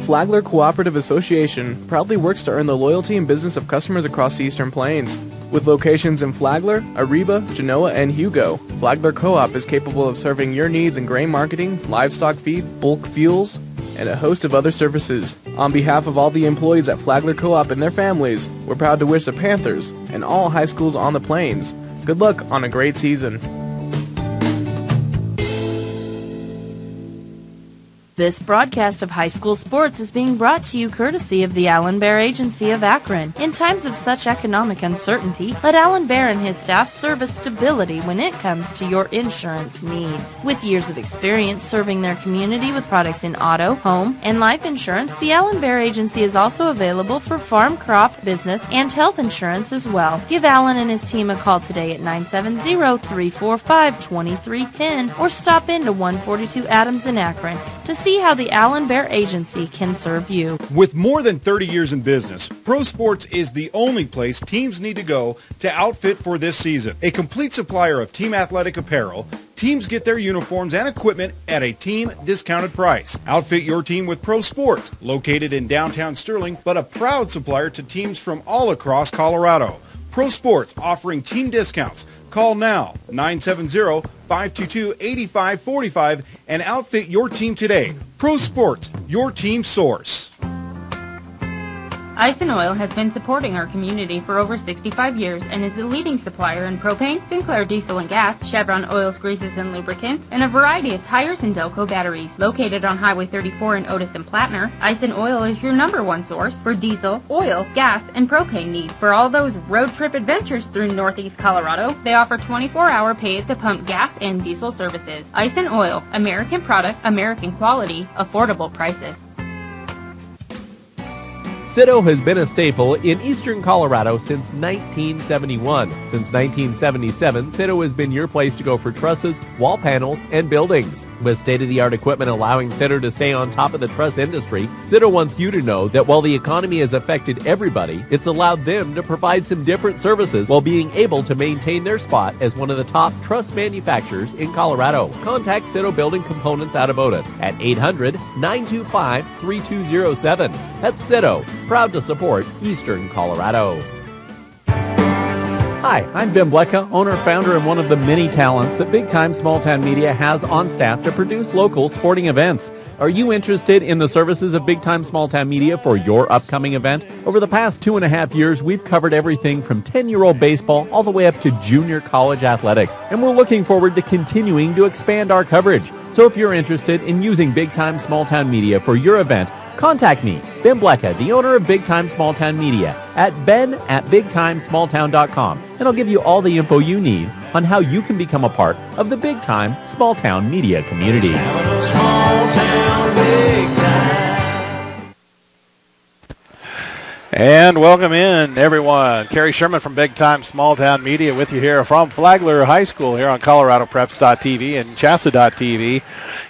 Flagler Cooperative Association proudly works to earn the loyalty and business of customers across the Eastern Plains. With locations in Flagler, Ariba, Genoa, and Hugo, Flagler Co-op is capable of serving your needs in grain marketing, livestock feed, bulk fuels, and a host of other services. On behalf of all the employees at Flagler Co-op and their families, we're proud to wish the Panthers and all high schools on the Plains good luck on a great season. This broadcast of high school sports is being brought to you courtesy of the Allen Bear Agency of Akron. In times of such economic uncertainty, let Allen Bear and his staff serve as stability when it comes to your insurance needs. With years of experience serving their community with products in auto, home, and life insurance, the Allen Bear Agency is also available for farm, crop, business, and health insurance as well. Give Allen and his team a call today at 970-345-2310 or stop into 142 Adams in Akron to see how the Allen Bear Agency can serve you. With more than 30 years in business, Pro Sports is the only place teams need to go to outfit for this season. A complete supplier of team athletic apparel, teams get their uniforms and equipment at a team discounted price. Outfit your team with Pro Sports, located in downtown Sterling, but a proud supplier to teams from all across Colorado. Pro Sports offering team discounts. Call now, 970-522-8545, and outfit your team today. Pro Sports, your team source. Ice and Oil has been supporting our community for over 65 years and is the leading supplier in propane, Sinclair diesel and gas, Chevron oils, greases, and lubricants, and a variety of tires and Delco batteries. Located on Highway 34 in Otis and Plattner, Ice and Oil is your #1 source for diesel, oil, gas, and propane needs. For all those road trip adventures through Northeast Colorado, they offer 24-hour pay-at-the-pump gas and diesel services. Ice and Oil, American product, American quality, affordable prices. Citto has been a staple in eastern Colorado since 1971. Since 1977, Citto has been your place to go for trusses, wall panels, and buildings. With state-of-the-art equipment allowing Citto to stay on top of the truss industry, Citto wants you to know that while the economy has affected everybody, it's allowed them to provide some different services while being able to maintain their spot as one of the top truss manufacturers in Colorado. Contact Citto Building Components out of Otis at 800-925-3207. That's Citto, proud to support eastern Colorado. Hi, I'm Ben Blecka, owner, founder, and one of the many talents that Big Time Small Town Media has on staff to produce local sporting events. Are you interested in the services of Big Time Small Town Media for your upcoming event? Over the past 2.5 years, we've covered everything from 10-year-old baseball all the way up to junior college athletics, and we're looking forward to continuing to expand our coverage. So if you're interested in using Big Time Small Town Media for your event, contact me, Ben Blecka, the owner of Big Time Small Town Media, at ben@bigtimesmalltown.com, and I'll give you all the info you need on how you can become a part of the Big Time Small Town Media community. And welcome in, everyone. Kerry Sherman from Big Time Small Town Media with you here from Flagler High School here on ColoradoPreps.tv and Chassa.tv.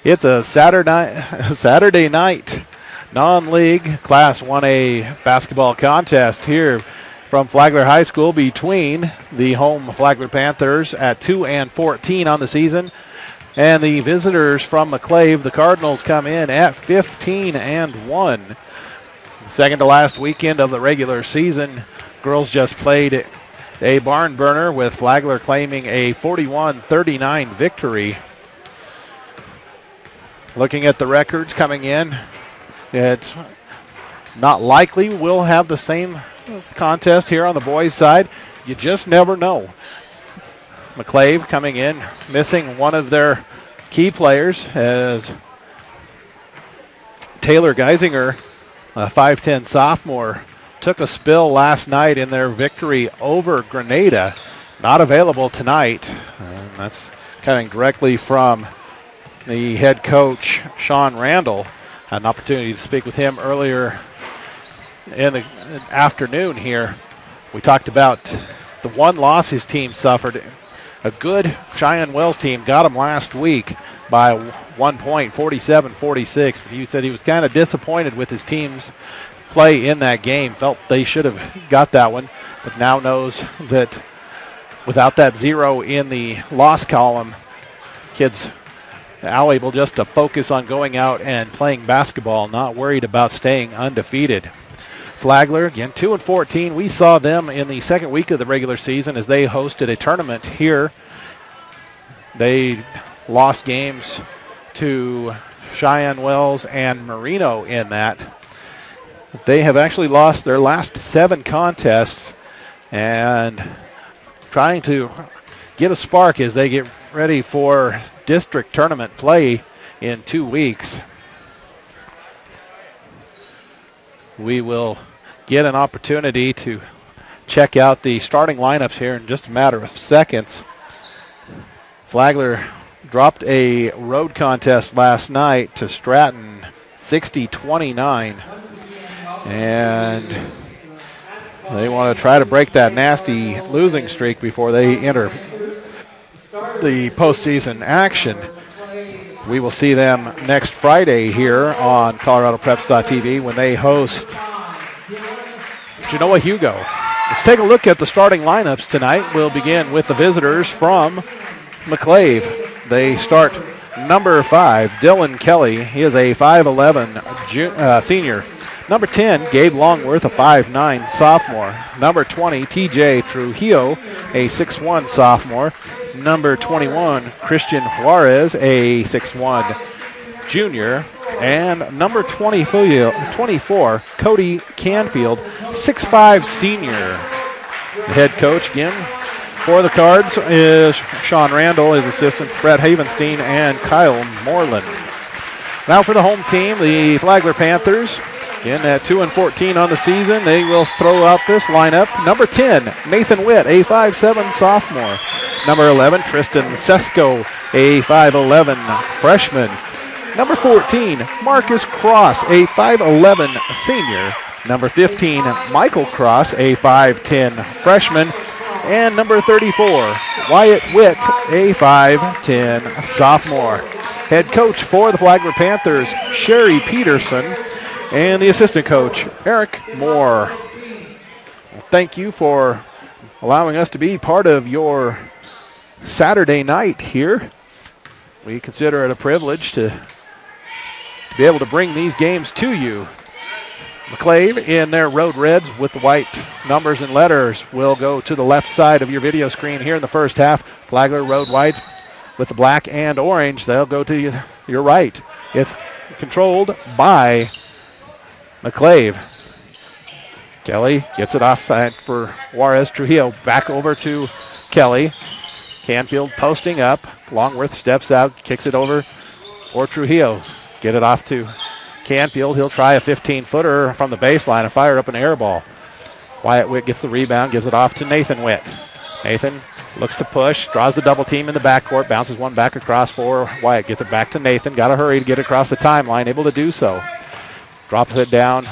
It's a Saturday night non-league Class 1A basketball contest here from Flagler High School between the home Flagler Panthers at 2-14 on the season and the visitors from McClave. The Cardinals come in at 15-1. Second to last weekend of the regular season. Girls just played a barn burner with Flagler claiming a 41-39 victory. Looking at the records coming in, it's not likely we'll have the same contest here on the boys' side. You just never know. McClave coming in, missing one of their key players as Taylor Geisinger, a 5'10 sophomore, took a spill last night in their victory over Grenada. Not available tonight. And that's coming directly from the head coach, Sean Randall. Had an opportunity to speak with him earlier in the afternoon here. We talked about the one loss his team suffered. A good Cheyenne Wells team got him last week by 1 point, 47-46. But he said he was kind of disappointed with his team's play in that game. Felt they should have got that one, but now knows that without that 0 in the loss column, kids now able just to focus on going out and playing basketball, not worried about staying undefeated. Flagler, again, 2-14. We saw them in the second week of the regular season as they hosted a tournament here. They lost games to Cheyenne Wells and Marino in that. They have actually lost their last 7 contests and trying to get a spark as they get ready for district tournament play in 2 weeks. We will get an opportunity to check out the starting lineups here in just a matter of seconds. Flagler dropped a road contest last night to Stratton, 60-29. And they want to try to break that nasty losing streak before they enter the postseason action. We will see them next Friday here on ColoradoPreps.tv when they host Genoa Hugo. Let's take a look at the starting lineups tonight. We'll begin with the visitors from McClave. They start number 5, Dylan Kelly. He is a 5'11" senior. Number 10, Gabe Longworth, a 5'9" sophomore. Number 20, TJ Trujillo, a 6'1" sophomore. Number 21, Christian Juarez, a 6'1" junior. And number 24, Cody Canfield, 6'5" senior. The head coach, again, for the Cards is Sean Randall, his assistant, Fred Havenstein, and Kyle Moreland. Now for the home team, the Flagler Panthers. Again, at 2-14 on the season, they will throw out this lineup. Number 10, Nathan Witt, a 5'7" sophomore. Number 11, Tristan Sesko, a 5'11" freshman. Number 14, Marcus Cross, a 5'11" senior. Number 15, Michael Cross, a 5'10" freshman. And number 34, Wyatt Witt, a 5'10" sophomore. Head coach for the Flagler Panthers, Sherry Peterson. And the assistant coach, Eric Moore. Well, thank you for allowing us to be part of your Saturday night here. We consider it a privilege to be able to bring these games to you. McClave in their road reds with the white numbers and letters will go to the left side of your video screen here in the first half. Flagler road whites with the black and orange. They'll go to your right. It's controlled by McClave. Kelly gets it offside for Juarez. Trujillo back over to Kelly. Canfield posting up. Longworth steps out, kicks it over for Trujillo. Get it off to Canfield. He'll try a 15-footer from the baseline and fire up an air ball. Wyatt Witt gets the rebound, gives it off to Nathan Witt. Nathan looks to push, draws the double team in the backcourt, bounces one back across for Wyatt. Gets it back to Nathan. Got to hurry to get across the timeline, able to do so. Drops it down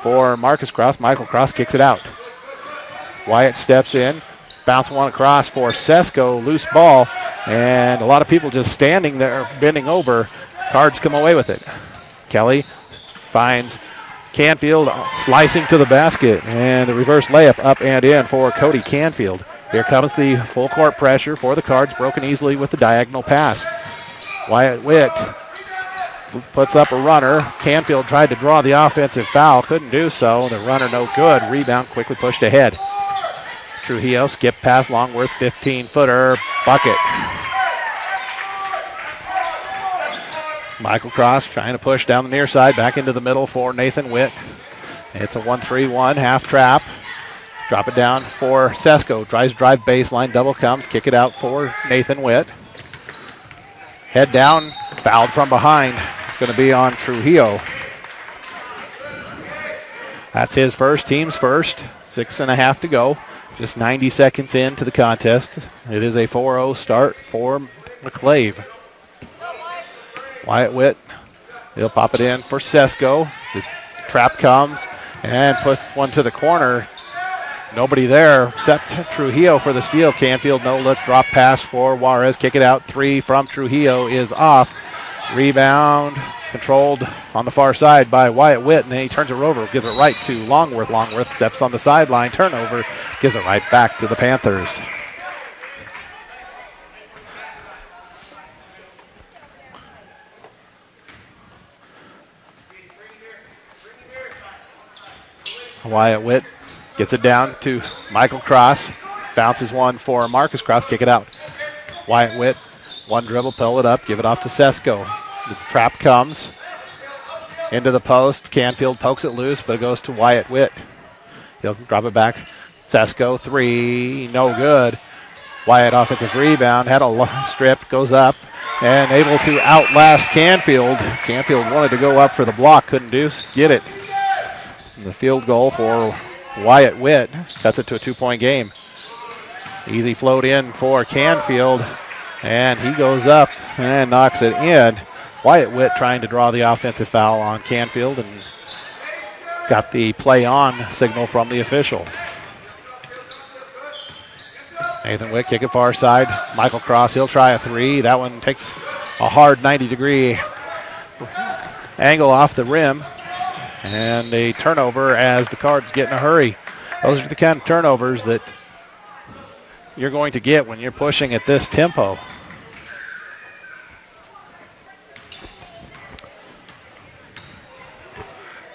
for Marcus Cross. Michael Cross kicks it out. Wyatt steps in. Bounce one across for Sesko. Loose ball. And a lot of people just standing there, bending over. Cards come away with it. Kelly finds Canfield slicing to the basket. And the reverse layup up and in for Cody Canfield. Here comes the full court pressure for the Cards. Broken easily with the diagonal pass. Wyatt Witt puts up a runner. Canfield tried to draw the offensive foul. Couldn't do so. The runner no good. Rebound quickly pushed ahead. Trujillo skip past Longworth. 15-footer. Bucket. Michael Cross trying to push down the near side. Back into the middle for Nathan Witt. It's a 1-3-1 half trap. Drop it down for Sesko. Tries to drive baseline. Double comes. Kick it out for Nathan Witt. Head down. Fouled from behind. It's going to be on Trujillo. That's his first, team's first. 6.5 to go. Just 90 seconds into the contest. It is a 4-0 start for McClave. Wyatt Witt, he'll pop it in for Sesko. The trap comes and puts one to the corner. Nobody there except Trujillo for the steal. Canfield, no look, drop pass for Juarez. Kick it out, 3 from Trujillo is off. Rebound controlled on the far side by Wyatt Witt, and then he turns it over, gives it right to Longworth. Longworth steps on the sideline, turnover, gives it right back to the Panthers. Wyatt Witt gets it down to Michael Cross. Bounces one for Marcus Cross. Kick it out. Wyatt Witt, one dribble, pull it up, give it off to Sesko. The trap comes into the post. Canfield pokes it loose, but it goes to Wyatt Witt. He'll drop it back. Sesko, three, no good. Wyatt offensive rebound, had a strip, goes up, and able to outlast Canfield. Canfield wanted to go up for the block, couldn't get it. And the field goal for Wyatt Witt cuts it to a 2-point game. Easy float in for Canfield, and he goes up and knocks it in. Wyatt Witt trying to draw the offensive foul on Canfield and got the play on signal from the official. Nathan Witt, kick it far side. Michael Cross, he'll try a three. That one takes a hard 90-degree angle off the rim. And a turnover as the Cards get in a hurry. Those are the kind of turnovers that you're going to get when you're pushing at this tempo.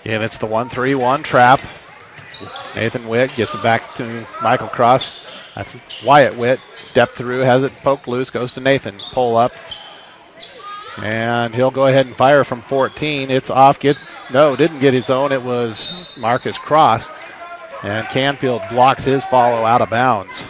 Again, it's the 1-3-1 trap. Nathan Witt gets it back to Michael Cross. That's Wyatt Witt. Step through, has it poked loose, goes to Nathan. Pull up. And he'll go ahead and fire from 14. It's off. Didn't get his own. It was Marcus Cross. And Canfield blocks his follow out of bounds.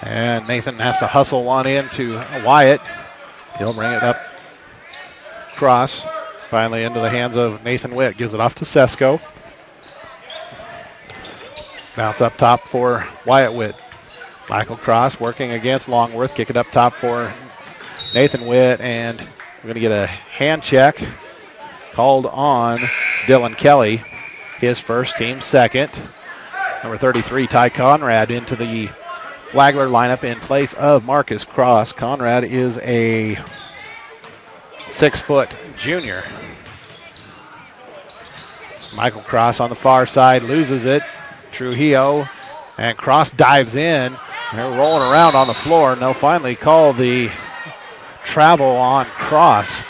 And Nathan has to hustle one into Wyatt. He'll bring it up. Cross finally into the hands of Nathan Witt. Gives it off to Sesko. Bounce up top for Wyatt Witt. Michael Cross working against Longworth. Kick it up top for Nathan Witt. And we're going to get a hand check called on Dylan Kelly. His first, team second. Number 33, Ty Conrad, into the Flagler lineup in place of Marcus Cross. Conrad is a 6-foot junior. Michael Cross on the far side loses it. Trujillo and Cross dives in. They're rolling around on the floor, and they'll finally call the travel on Cross.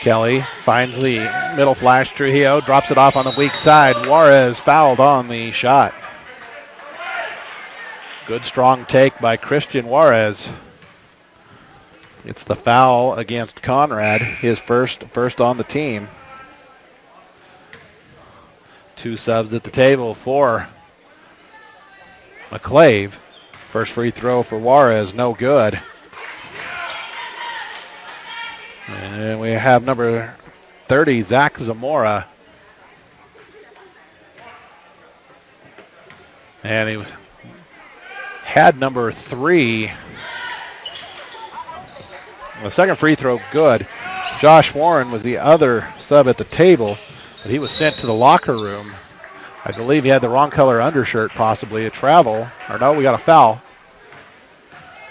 Kelly finds the middle flash. Trujillo drops it off on the weak side. Juarez fouled on the shot. Good strong take by Christian Juarez. It's the foul against Conrad, his first on the team. 2 subs at the table for McClave. First free throw for Juarez, no good. And we have number 30, Zach Zamora. And he had number 3. The second free throw, good. Josh Warren was the other sub at the table, but he was sent to the locker room. I believe he had the wrong color undershirt, possibly a travel. Or no, we got a foul.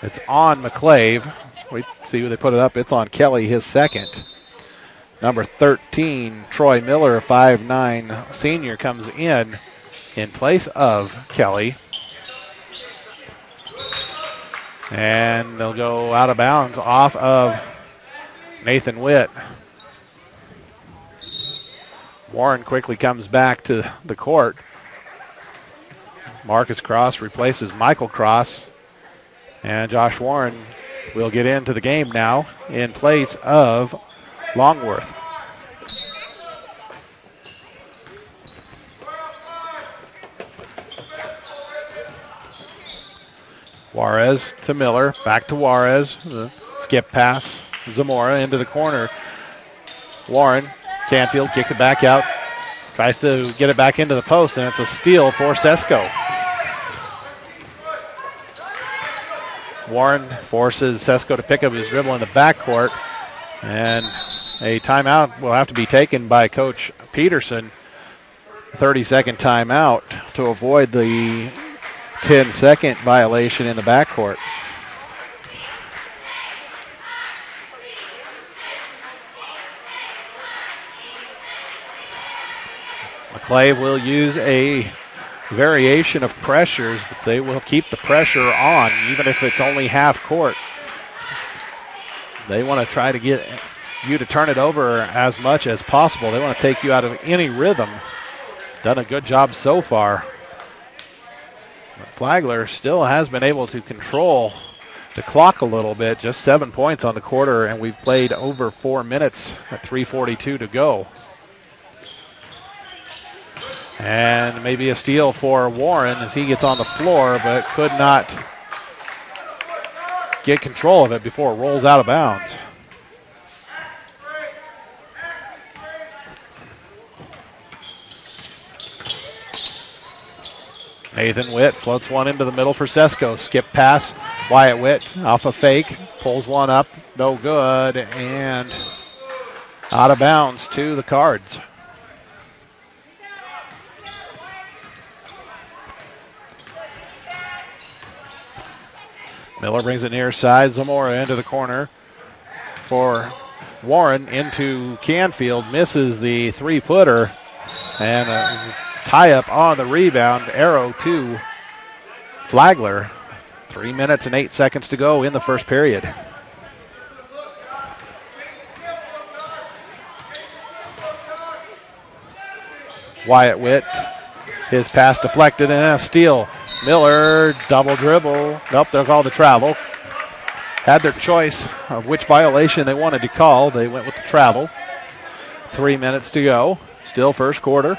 It's on McClave. We see where they put it up. It's on Kelly, his second. Number 13, Troy Miller, 5'9", senior, comes in place of Kelly. And they'll go out of bounds off of Nathan Witt. Warren quickly comes back to the court. Marcus Cross replaces Michael Cross. And Josh Warren will get into the game now in place of Longworth. Juarez to Miller, back to Juarez. The skip pass, Zamora into the corner. Warren, Canfield kicks it back out, tries to get it back into the post, and it's a steal for Sesko. Warren forces Sesko to pick up his dribble in the backcourt, and a timeout will have to be taken by Coach Peterson. 30-second timeout to avoid the 10-second violation in the backcourt. McClave will use a variation of pressures, but they will keep the pressure on, even if it's only half court. They want to try to get you to turn it over as much as possible. They want to take you out of any rhythm. Done a good job so far. But Flagler still has been able to control the clock a little bit. Just 7 points on the quarter, and we've played over 4 minutes at 3:42 to go. And maybe a steal for Warren as he gets on the floor, but could not get control of it before it rolls out of bounds. Nathan Witt floats one into the middle for Sesko. Skip pass. Wyatt Witt off a fake. Pulls one up. No good. And out of bounds to the Cards. Miller brings it near side. Zamora into the corner for Warren into Canfield. Misses the three-footer. And a tie-up on the rebound. Arrow to Flagler. 3 minutes and 8 seconds to go in the first period. Wyatt Witt. His pass deflected and a steal. Miller, double dribble. Nope, they'll call the travel. Had their choice of which violation they wanted to call. They went with the travel. 3 minutes to go. Still first quarter.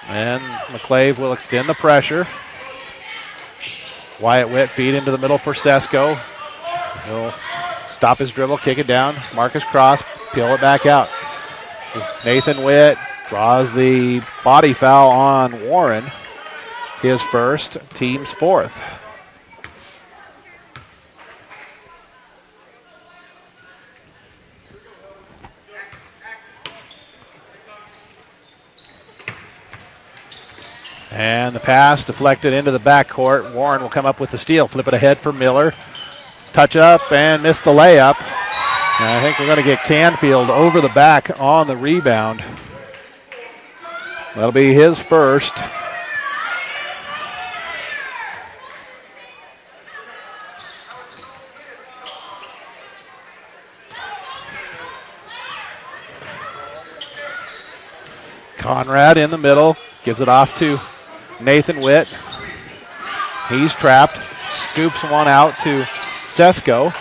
And McClave will extend the pressure. Wyatt Witt feed into the middle for Sesko. He'll stop his dribble, kick it down. Marcus Cross, peel it back out. Nathan Witt draws the body foul on Warren. His first, team's fourth. And the pass deflected into the backcourt. Warren will come up with the steal. Flip it ahead for Miller. Touch up and miss the layup. And I think we're going to get Canfield over the back on the rebound. That'll be his first. Conrad in the middle. Gives it off to Nathan Witt. He's trapped. Scoops one out to Sesko.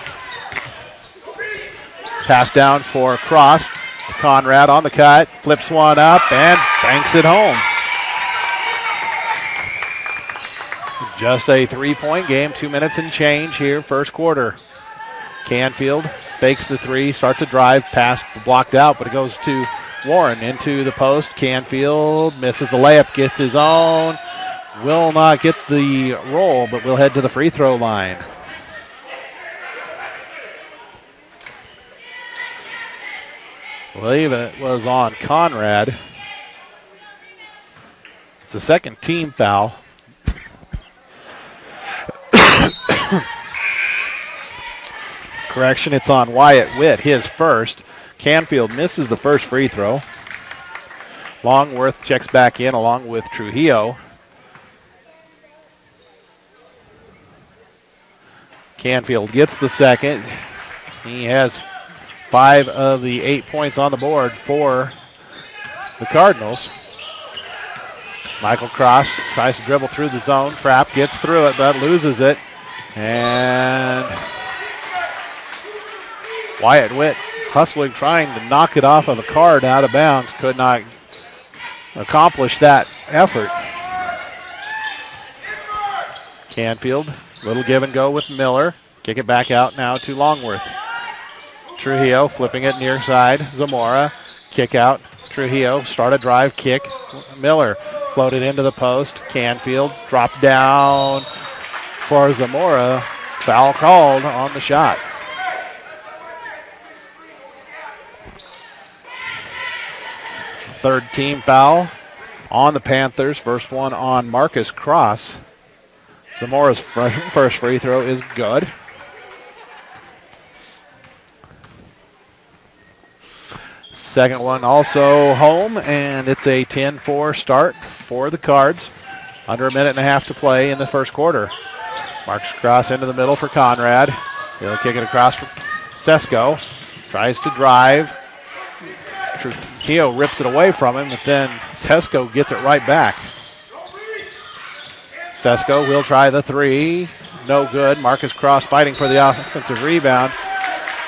Pass down for Cross. Conrad on the cut. Flips one up and banks it home. Just a 3-point game. 2 minutes and change here, first quarter. Canfield fakes the three, starts a drive. Pass blocked out, but it goes to Warren into the post. Canfield misses the layup, gets his own. Will not get the roll, but will head to the free throw line. I believe it was on Conrad. It's a second team foul. Correction, it's on Wyatt Witt, his first. Canfield misses the first free throw. Longworth checks back in along with Trujillo. Canfield gets the second. He has 5 of the 8 points on the board for the Cardinals. Michael Cross tries to dribble through the zone. Trapp gets through it, but loses it. And Wyatt Witt hustling, trying to knock it off of a card out of bounds. Could not accomplish that effort. Canfield, little give and go with Miller. Kick it back out now to Longworth. Trujillo flipping it near side. Zamora, kick out. Trujillo, start a drive, kick. Miller floated into the post. Canfield dropped down for Zamora. Foul called on the shot. Third team foul on the Panthers. First one on Marcus Cross. Zamora's first free throw is good. Second one also home, and it's a 10-4 start for the Cards. Under a minute and a half to play in the first quarter. Marcus Cross into the middle for Conrad. He'll kick it across for Sesko. Tries to drive. Trujillo rips it away from him, but then Sesko gets it right back. Sesko will try the three. No good. Marcus Cross fighting for the offensive rebound.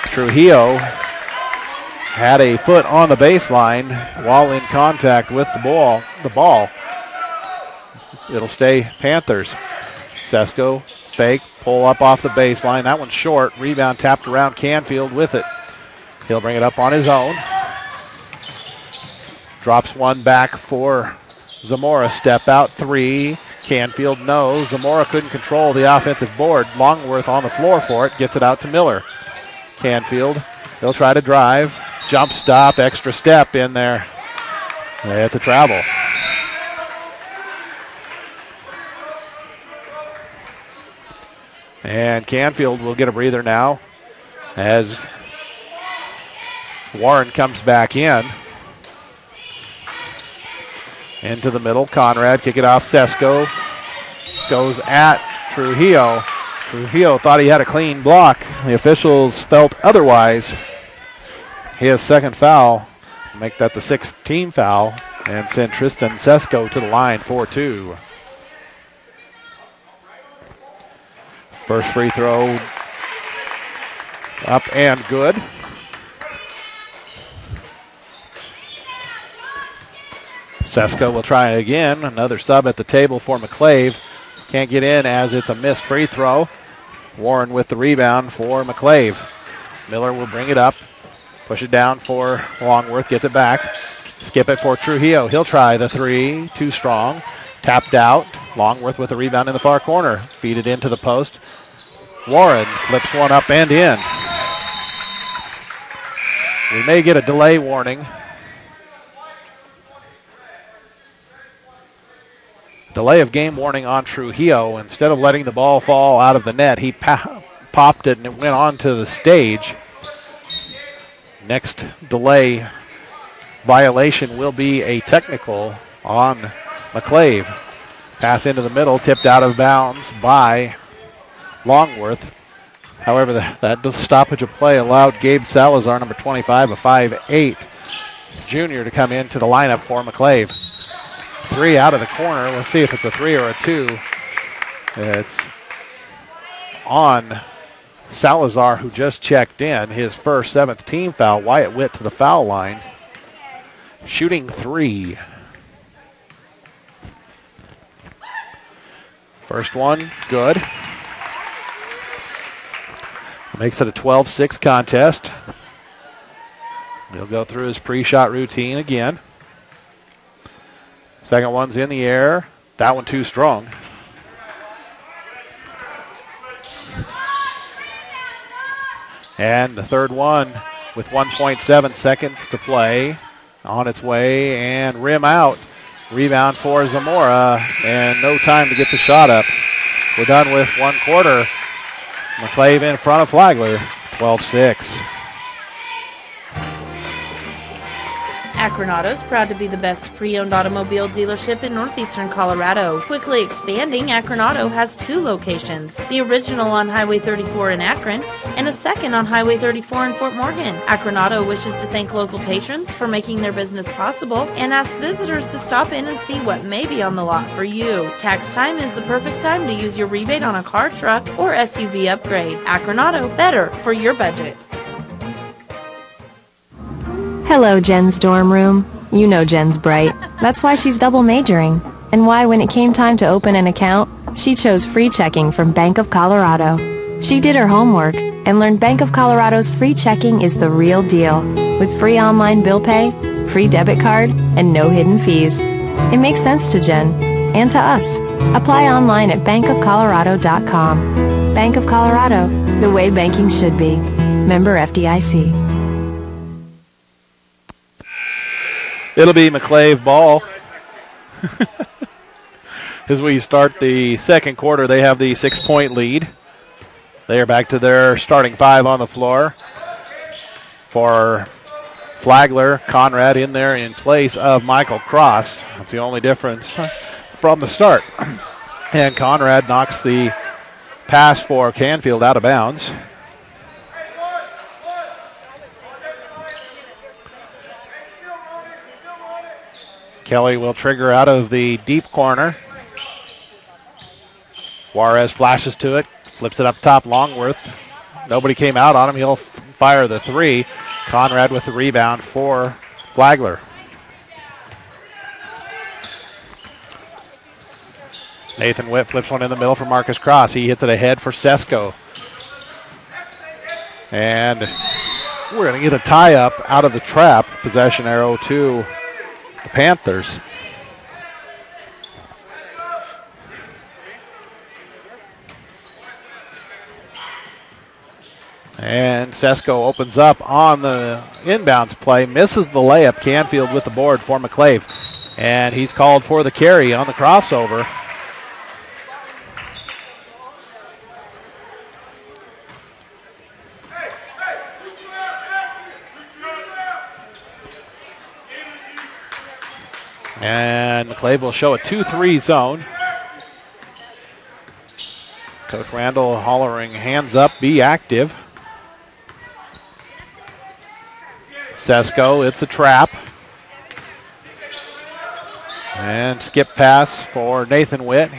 Trujillo had a foot on the baseline while in contact with the ball. It'll stay Panthers. Sesko, fake, pull up off the baseline. That one's short. Rebound tapped around Canfield with it. He'll bring it up on his own. Drops one back for Zamora. Step out three. Canfield no. Zamora couldn't control the offensive board. Longworth on the floor for it. Gets it out to Miller. Canfield, he'll try to drive. Jump stop, extra step in there. It's a travel. And Canfield will get a breather now as Warren comes back in. Into the middle, Conrad, kick it off, Sesko. Goes at Trujillo. Trujillo thought he had a clean block. The officials felt otherwise. His second foul, make that the sixth team foul, and send Tristan Sesko to the line for two. First free throw up and good. Sesko will try again. Another sub at the table for McClave. Can't get in as it's a missed free throw. Warren with the rebound for McClave. Miller will bring it up. Push it down for Longworth. Gets it back. Skip it for Trujillo. He'll try the three. Too strong. Tapped out. Longworth with a rebound in the far corner. Feed it into the post. Warren flips one up and in. We may get a delay warning. Delay of game warning on Trujillo. Instead of letting the ball fall out of the net, he popped it and it went onto the stage. Next delay violation will be a technical on McClave. Pass into the middle, tipped out of bounds by Longworth. However, that stoppage of play allowed Gabe Salazar, number 25, a 5'8" junior, to come into the lineup for McClave. Three out of the corner. We'll see if it's a three or a two. It's on Salazar, who just checked in. His first seventh team foul. Wyatt Witt to the foul line. Shooting three. First one, good. Makes it a 12-6 contest. He'll go through his pre-shot routine again. Second one's in the air. That one too strong. And the third one with 1.7 seconds to play. On its way and rim out. Rebound for Zamora and no time to get the shot up. We're done with one quarter. McClave in front of Flagler, 12-6. Akron Auto's proud to be the best pre-owned automobile dealership in northeastern Colorado. Quickly expanding, Akron Auto has two locations. The original on Highway 34 in Akron and a second on Highway 34 in Fort Morgan. Akron Auto wishes to thank local patrons for making their business possible and asks visitors to stop in and see what may be on the lot for you. Tax time is the perfect time to use your rebate on a car, truck, or SUV upgrade. Akron Auto, better for your budget. Hello, Jen's dorm room. You know Jen's bright. That's why she's double majoring. And why when it came time to open an account, she chose free checking from Bank of Colorado. She did her homework and learned Bank of Colorado's free checking is the real deal. With free online bill pay, free debit card, and no hidden fees. It makes sense to Jen and to us. Apply online at bankofcolorado.com. Bank of Colorado, the way banking should be. Member FDIC. It'll be McClave ball. As we start the second quarter, they have the 6-point lead. They are back to their starting 5 on the floor. For Flagler, Conrad in there in place of Michael Cross. That's the only difference from the start. And Conrad knocks the pass for Canfield out of bounds. Kelly will trigger out of the deep corner. Juarez flashes to it, flips it up top, Longworth. Nobody came out on him. He'll fire the 3. Conrad with the rebound for Flagler. Nathan Witt flips one in the middle for Marcus Cross. He hits it ahead for Sesko. And we're going to get a tie-up out of the trap. Possession arrow to the Panthers. And Sesko opens up on the inbounds play, misses the layup. Canfield with the board for McClave. And he's called for the carry on the crossover. And McClave will show a 2-3 zone. Coach Randall hollering, hands up, be active. Sesko, it's a trap. And skip pass for Nathan Witt.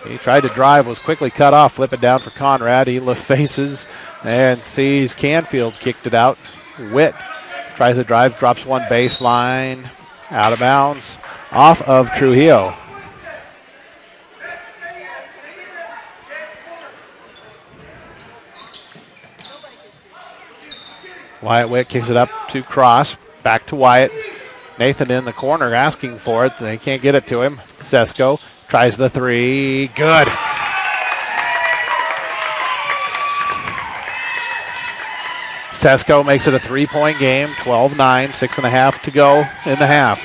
He tried to drive, was quickly cut off. Flip it down for Conrad. He faces and sees Canfield kicked it out. Witt tries to drive, drops one baseline. Out of bounds, off of Trujillo. Wyatt Witt kicks it up to Cross, back to Wyatt. Nathan in the corner asking for it. They can't get it to him. Sesko tries the 3. Good. Sesko makes it a 3-point game, 12-9, 6.5 to go in the half.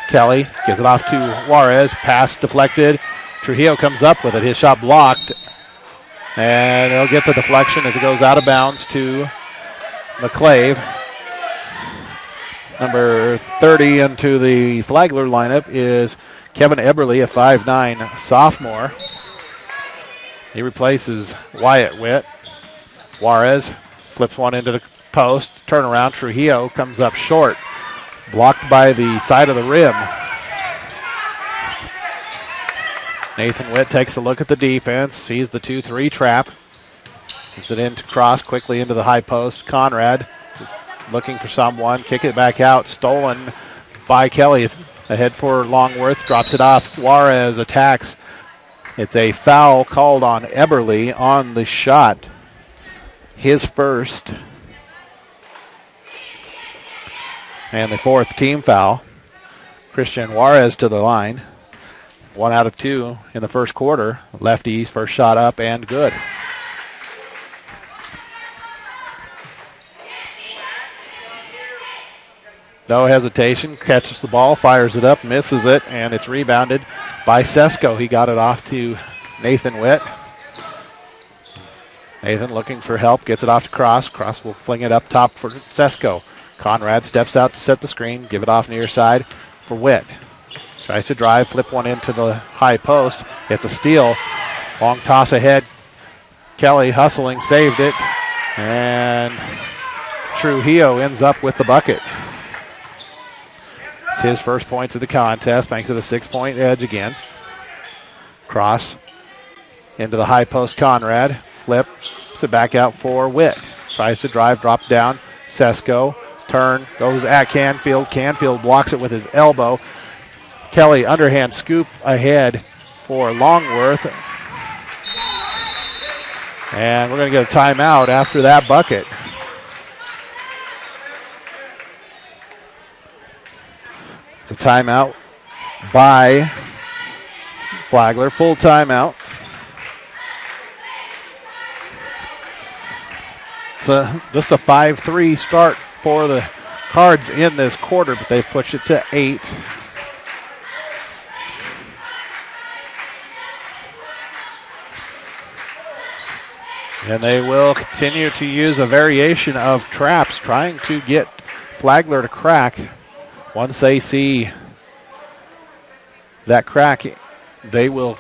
Kelly gives it off to Juarez, pass deflected. Trujillo comes up with it, his shot blocked. And he'll get the deflection as it goes out of bounds to McClave. Number 30 into the Flagler lineup is Kevin Eberly, a 5'9" sophomore. He replaces Wyatt Witt. Juarez flips one into the post. Turnaround. Trujillo comes up short. Blocked by the side of the rim. Nathan Witt takes a look at the defense. Sees the 2-3 trap. Gives it into Cross quickly into the high post. Conrad looking for someone. Kick it back out. Stolen by Kelly. Ahead for Longworth. Drops it off. Juarez attacks. It's a foul called on Eberly on the shot. His first. And the 4th team foul. Christian Juarez to the line. 1 out of 2 in the first quarter. Lefty's first shot up and good. No hesitation. Catches the ball, fires it up, misses it, and it's rebounded by Sesko. He got it off to Nathan Witt. Nathan looking for help, gets it off to Cross. Cross will fling it up top for Sesko. Conrad steps out to set the screen, give it off near side for Witt. Tries to drive, flip one into the high post. It's a steal. Long toss ahead. Kelly hustling, saved it. And Trujillo ends up with the bucket. It's his first points of the contest, thanks to the 6-point edge again. Cross into the high post, Conrad. Flips it back out for Witt. Tries to drive, drop down. Sesko, turn, goes at Canfield. Canfield blocks it with his elbow. Kelly underhand scoop ahead for Longworth. And we're going to get a timeout after that bucket. It's a timeout by Flagler, full timeout. It's just a 5-3 start for the Cards in this quarter, but they've pushed it to 8. And they will continue to use a variation of traps, trying to get Flagler to crack. Once they see that crack, they will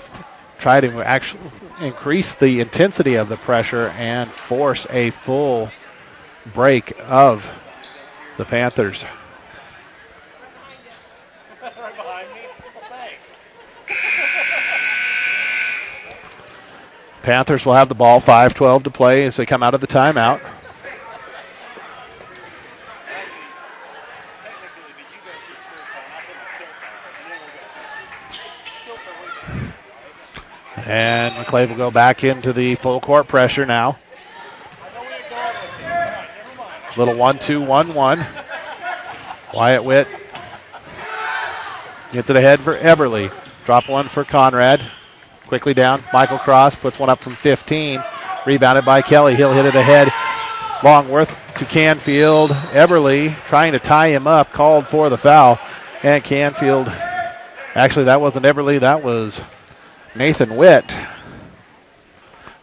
try to actually increase the intensity of the pressure and force a full break of the Panthers. Panthers will have the ball, 5:12 to play as they come out of the timeout. And McClave will go back into the full court pressure now. Little 1-2-1-1. Wyatt Witt gets it ahead for Eberly. Drop one for Conrad. Quickly down. Michael Cross puts one up from 15. Rebounded by Kelly. He'll hit it ahead. Longworth to Canfield. Eberly trying to tie him up. Called for the foul. And Canfield. Actually, that wasn't Eberly. That was Nathan Witt.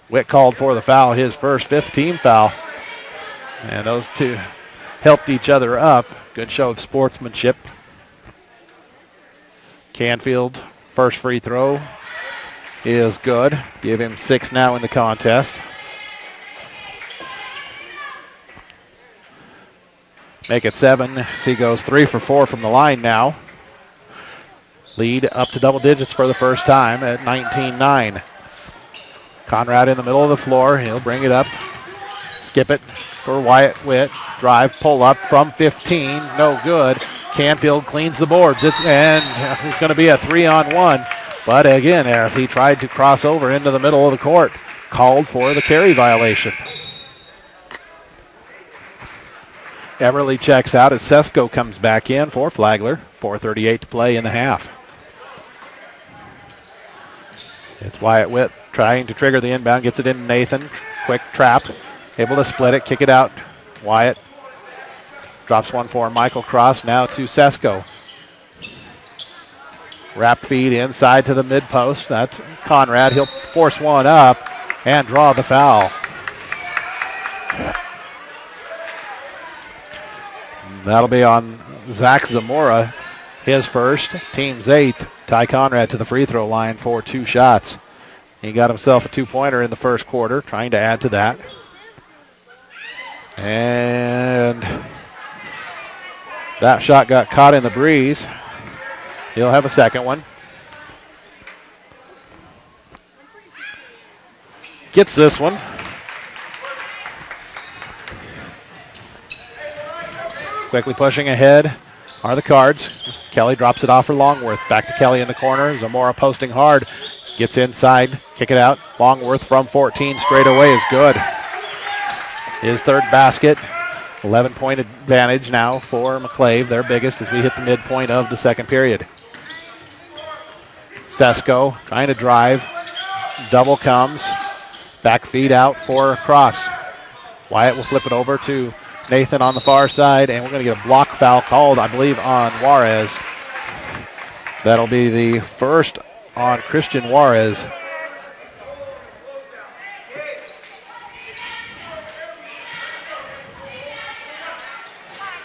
Witt called for the foul. His first 5th team foul. And those two helped each other up. Good show of sportsmanship. Canfield, first free throw is good. Give him 6 now in the contest. Make it 7 as he goes 3 for 4 from the line now. Lead up to double digits for the first time at 19-9. Conrad in the middle of the floor. He'll bring it up. Skip it for Wyatt Witt. Drive, pull up from 15. No good. Canfield cleans the boards. And it's going to be a 3-on-1. But again, as he tried to cross over into the middle of the court, called for the carry violation. Eberly checks out as Sesko comes back in for Flagler. 4:38 to play in the half. It's Wyatt Witt trying to trigger the inbound. Gets it in Nathan. Quick trap. Able to split it. Kick it out. Wyatt drops one for Michael Cross. Now to Sesko. Wrap feed inside to the mid post. That's Conrad. He'll force one up and draw the foul. That'll be on Zach Zamora. His first, team's 8th. Ty Conrad to the free throw line for 2 shots. He got himself a 2-pointer in the first quarter, trying to add to that. And that shot got caught in the breeze. He'll have a second one. Gets this one. Quickly pushing ahead are the Cards. Kelly drops it off for Longworth. Back to Kelly in the corner. Zamora posting hard. Gets inside. Kick it out. Longworth from 14 straight away is good. His 3rd basket. 11-point advantage now for McClave. Their biggest as we hit the midpoint of the second period. Sesko trying to drive. Double comes. Back feed out for Cross. Wyatt will flip it over to Nathan on the far side, and we're going to get a block foul called, I believe, on Juarez. That'll be the first on Christian Juarez.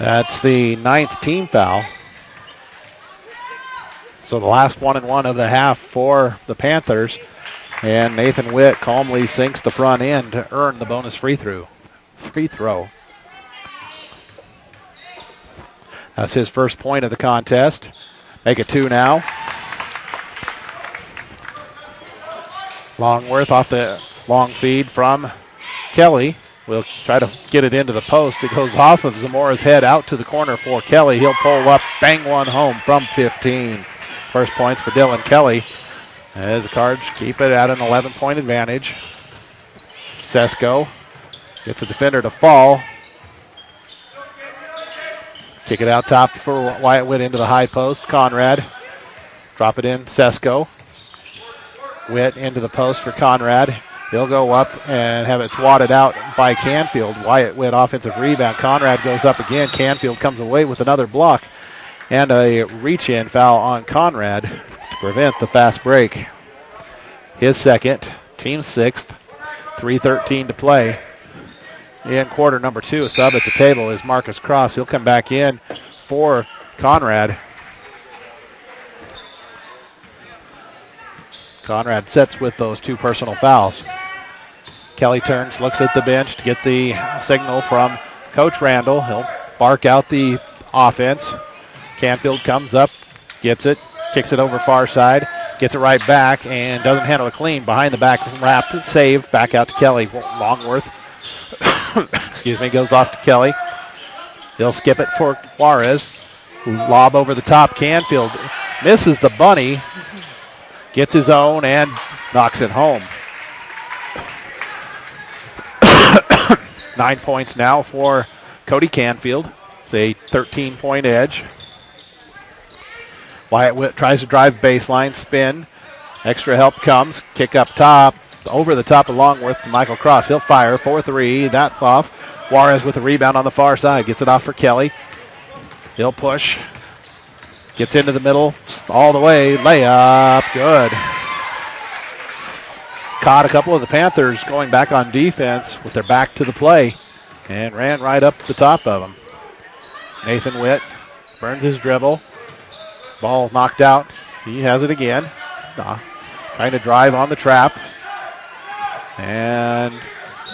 That's the 9th team foul. So the last 1-and-1 of the half for the Panthers. And Nathan Witt calmly sinks the front end to earn the bonus free throw. That's his first point of the contest. Make it 2 now. Longworth off the long feed from Kelly. We'll try to get it into the post. It goes off of Zamora's head out to the corner for Kelly. He'll pull up, bang one home from 15. First points for Dylan Kelly as the Cards keep it at an 11-point advantage. Sesko gets a defender to fall. Kick it out top for Wyatt Witt into the high post. Conrad. Drop it in. Sesko. Witt into the post for Conrad. He'll go up and have it swatted out by Canfield. Wyatt Witt offensive rebound. Conrad goes up again. Canfield comes away with another block and a reach-in foul on Conrad to prevent the fast break. His second, team sixth, 3:13 to play. In quarter number 2, a sub at the table is Marcus Cross. He'll come back in for Conrad. Conrad sets with those 2 personal fouls. Kelly turns, looks at the bench to get the signal from Coach Randall. He'll bark out the offense. Canfield comes up, gets it, kicks it over far side, gets it right back, and doesn't handle it clean. Behind the back wrap, save, back out to Kelly. Longworth, excuse me, goes off to Kelly. He'll skip it for Juarez. Lob over the top. Canfield misses the bunny, gets his own, and knocks it home. 9 points now for Cody Canfield. It's a 13-point edge. Wyatt Witt tries to drive baseline, spin. Extra help comes. Kick up top. Over the top of Longworth to Michael Cross. He'll fire for 3. That's off. Juarez with a rebound on the far side. Gets it off for Kelly. He'll push. Gets into the middle. All the way. Layup. Good. Caught a couple of the Panthers going back on defense with their back to the play and ran right up the top of them. Nathan Witt burns his dribble. Ball knocked out. He has it again. Trying to drive on the trap. And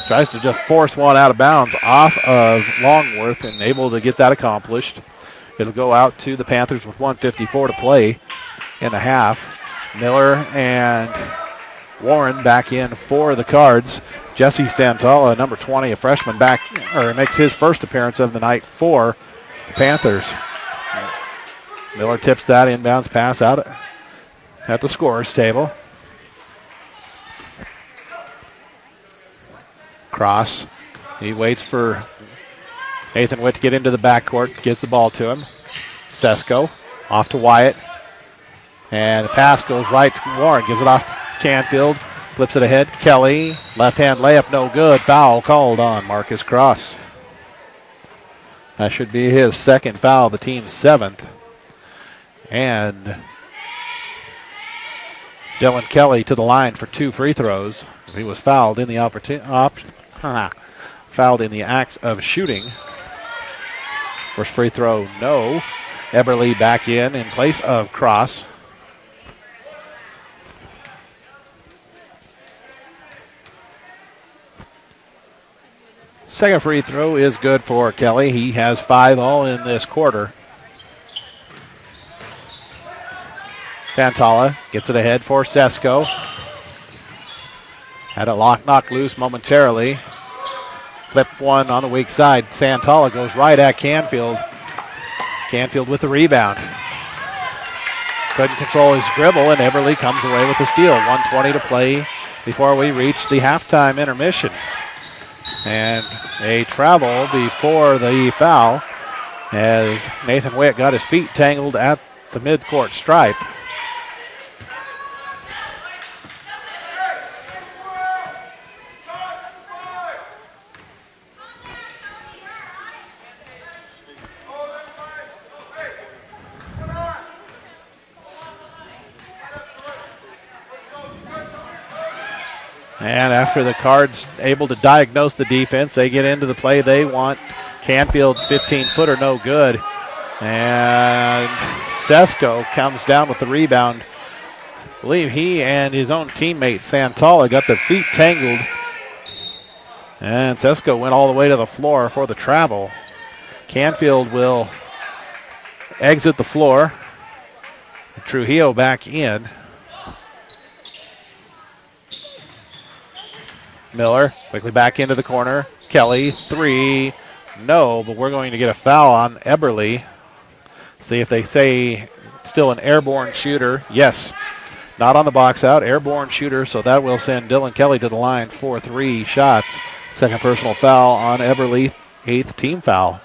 tries to just force one out of bounds off of Longworth and able to get that accomplished. It'll go out to the Panthers with 1:54 to play in the half. Miller and Warren back in for the Cards. Jesse Santala, number 20, a freshman, makes his first appearance of the night for the Panthers. Miller tips that inbounds pass out at the scorer's table. Cross. He waits for Nathan Witt to get into the backcourt, gives the ball to him. Sesko off to Wyatt. And the pass goes right to Warren, gives it off to Canfield, flips it ahead. Kelly, left-hand layup, no good. Foul called on Marcus Cross. That should be his second foul, the team's 7th. And Dylan Kelly to the line for 2 free throws. He was fouled in the fouled in the act of shooting. First free throw, no. Eberle back in place of Cross. Second free throw is good for Kelly. He has 5 all in this quarter. Santala gets it ahead for Sesko. Had it knocked loose momentarily. Flip one on the weak side. Santala goes right at Canfield. Canfield with the rebound. Couldn't control his dribble, and Eberle comes away with the steal. 1:20 to play before we reach the halftime intermission. And a travel before the foul as Nathan Witt got his feet tangled at the midcourt stripe. And after the Cards able to diagnose the defense, they get into the play they want. Canfield's 15-footer no good. And Sesko comes down with the rebound. I believe he and his own teammate Santala got their feet tangled. And Sesko went all the way to the floor for the travel. Canfield will exit the floor. Trujillo back in. Miller quickly back into the corner. Kelly, 3. No, but we're going to get a foul on Eberle. See if they say still an airborne shooter. Yes, not on the box out. Airborne shooter, so that will send Dylan Kelly to the line for 3 shots. Second personal foul on Eberle, 8th team foul.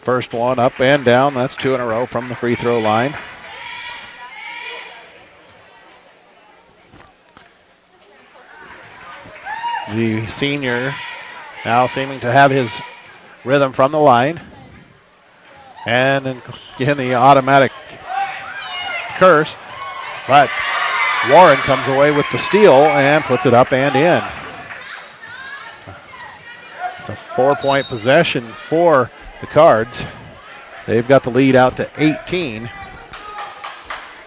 First one up and down. That's 2 in a row from the free throw line. The senior now seeming to have his rhythm from the line. And then again the automatic curse. But Warren comes away with the steal and puts it up and in. It's a 4-point possession for the Cards. They've got the lead out to 18.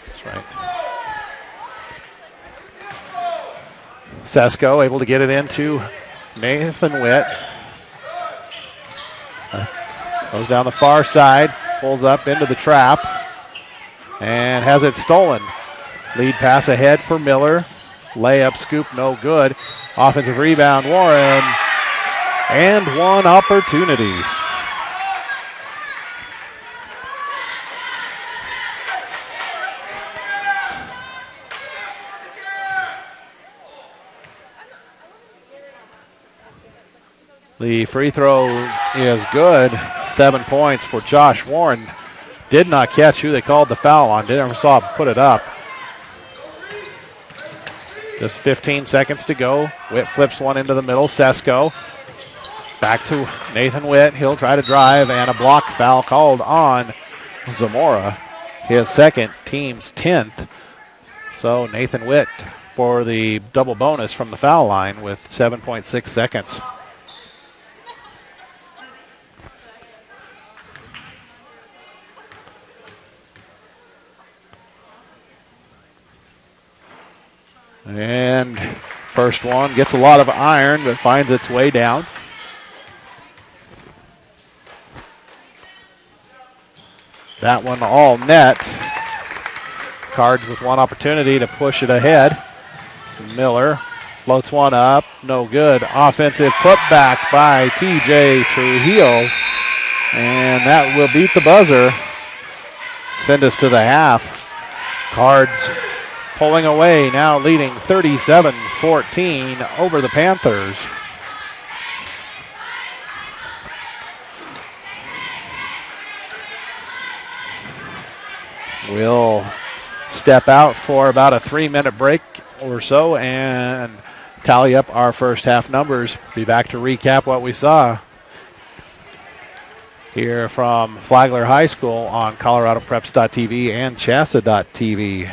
That's right. Sesko able to get it into Nathan Witt. Goes down the far side, pulls up into the trap, and has it stolen. Lead pass ahead for Miller. Layup scoop no good. Offensive rebound Warren. And one opportunity. The free throw is good. 7 points for Josh Warren. Did not catch who they called the foul on. Never saw him put it up. Just 15 seconds to go. Witt flips one into the middle. Sesko. Back to Nathan Witt. He'll try to drive, and a block foul called on Zamora. His second, team's 10th. So Nathan Witt for the double bonus from the foul line with 7.6 seconds. And first one gets a lot of iron, but finds its way down. That one all net. Cards with one opportunity to push it ahead. Miller floats one up, no good. Offensive putback by TJ Trujillo. And that will beat the buzzer. Send us to the half. Cards pulling away, now leading 37-14 over the Panthers. We'll step out for about a 3-minute break or so and tally up our first half numbers. Be back to recap what we saw here from Flagler High School on ColoradoPreps.tv and Chassa.tv.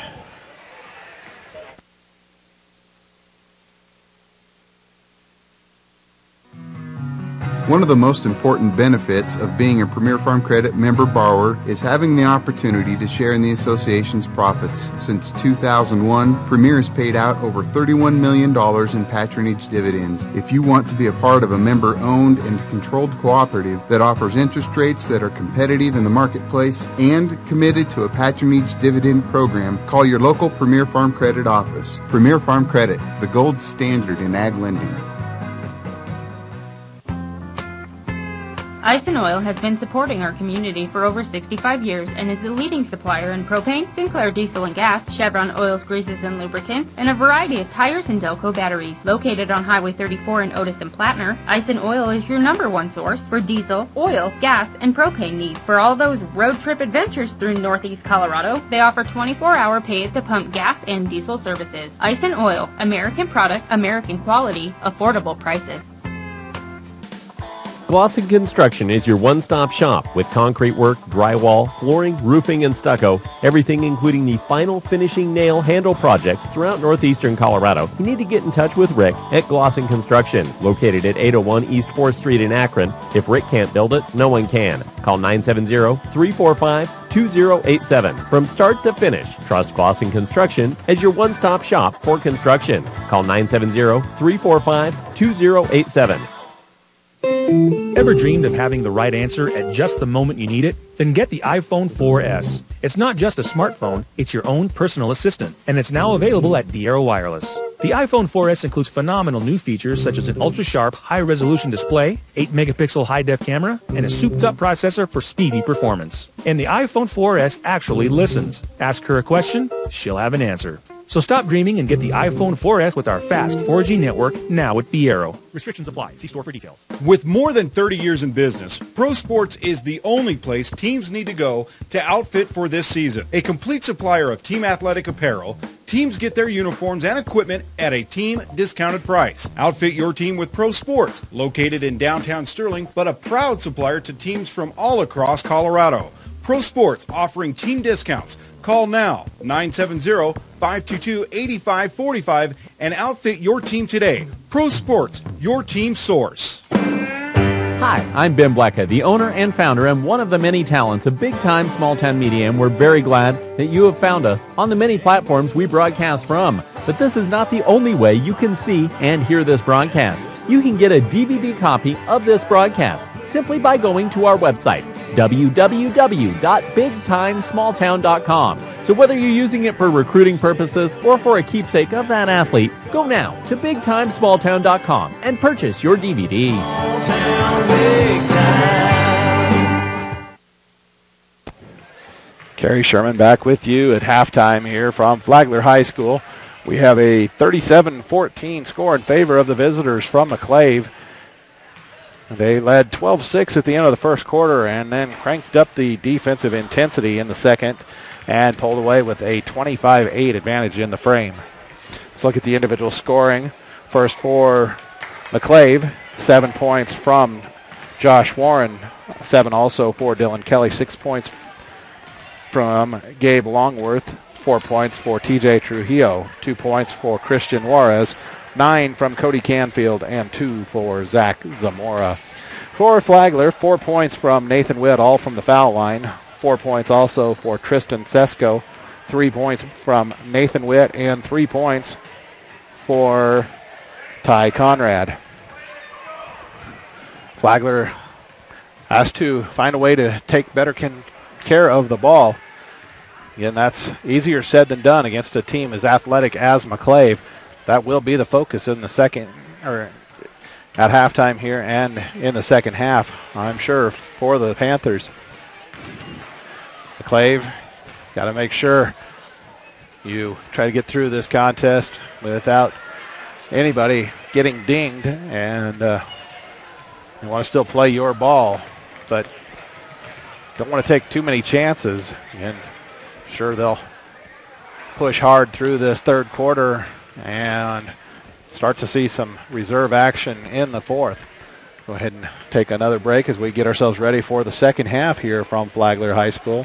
One of the most important benefits of being a Premier Farm Credit member borrower is having the opportunity to share in the association's profits. Since 2001, Premier has paid out over $31 million in patronage dividends. If you want to be a part of a member-owned and controlled cooperative that offers interest rates that are competitive in the marketplace and committed to a patronage dividend program, call your local Premier Farm Credit office. Premier Farm Credit, the gold standard in ag lending. Ice and Oil has been supporting our community for over 65 years and is the leading supplier in propane, Sinclair diesel and gas, Chevron oils, greases, and lubricants, and a variety of tires and Delco batteries. Located on Highway 34 in Otis and Plattner, Ice and Oil is your #1 source for diesel, oil, gas, and propane needs. For all those road trip adventures through Northeast Colorado, they offer 24-hour pay-at-the-pump gas and diesel services. Ice and Oil, American product, American quality, affordable prices. Glosson Construction is your one-stop shop with concrete work, drywall, flooring, roofing, and stucco, everything including the final finishing nail handle projects throughout northeastern Colorado. You need to get in touch with Rick at Glosson Construction, located at 801 East 4th Street in Akron. If Rick can't build it, no one can. Call 970-345-2087. From start to finish, trust Glosson Construction as your one-stop shop for construction. Call 970-345-2087. Ever dreamed of having the right answer at just the moment you need it? Then get the iPhone 4S. It's not just a smartphone, it's your own personal assistant, and it's now available at Viera Wireless. The iPhone 4S includes phenomenal new features such as an ultra-sharp, high-resolution display, 8-megapixel high-def camera, and a souped-up processor for speedy performance. And the iPhone 4S actually listens. Ask her a question, she'll have an answer. So stop dreaming and get the iPhone 4S with our fast 4G network now at Fiero. Restrictions apply. See store for details. With more than 30 years in business, Pro Sports is the only place teams need to go to outfit for this season. A complete supplier of team athletic apparel, teams get their uniforms and equipment at a team discounted price. Outfit your team with Pro Sports, located in downtown Sterling, but a proud supplier to teams from all across Colorado. Pro Sports offering team discounts. Call now, 970-522-8545, and outfit your team today. Pro Sports, your team source. Hi, I'm Ben Blecka, the owner and founder and one of the many talents of Big Time Small Town Media, and we're very glad that you have found us on the many platforms we broadcast from. But this is not the only way you can see and hear this broadcast. You can get a DVD copy of this broadcast simply by going to our website, www.bigtimesmalltown.com. So whether you're using it for recruiting purposes or for a keepsake of that athlete, go now to bigtimesmalltown.com and purchase your DVD. Kerry Sherman back with you at halftime here from Flagler High School. We have a 37-14 score in favor of the visitors from McClave. They led 12-6 at the end of the first quarter and then cranked up the defensive intensity in the second and pulled away with a 25-8 advantage in the frame. Let's look at the individual scoring. First for McClave, 7 points from Josh Warren, 7 also for Dylan Kelly, 6 points from Gabe Longworth, 4 points for TJ Trujillo, 2 points for Christian Juarez, 9 from Cody Canfield, and 2 for Zach Zamora. For Flagler, 4 points from Nathan Witt, all from the foul line. 4 points also for Tristan Sesko, 3 points from Nathan Witt, and 3 points for Ty Conrad. Flagler has to find a way to take better care of the ball. Again, that's easier said than done against a team as athletic as McClave. That will be the focus in the second, or at halftime here and in the second half, I'm sure, for the Panthers. McClave, got to make sure you try to get through this contest without anybody getting dinged, and you want to still play your ball, but don't want to take too many chances. And sure, they'll push hard through this third quarter and start to see some reserve action in the fourth. Go ahead and take another break as we get ourselves ready for the second half here from Flagler High School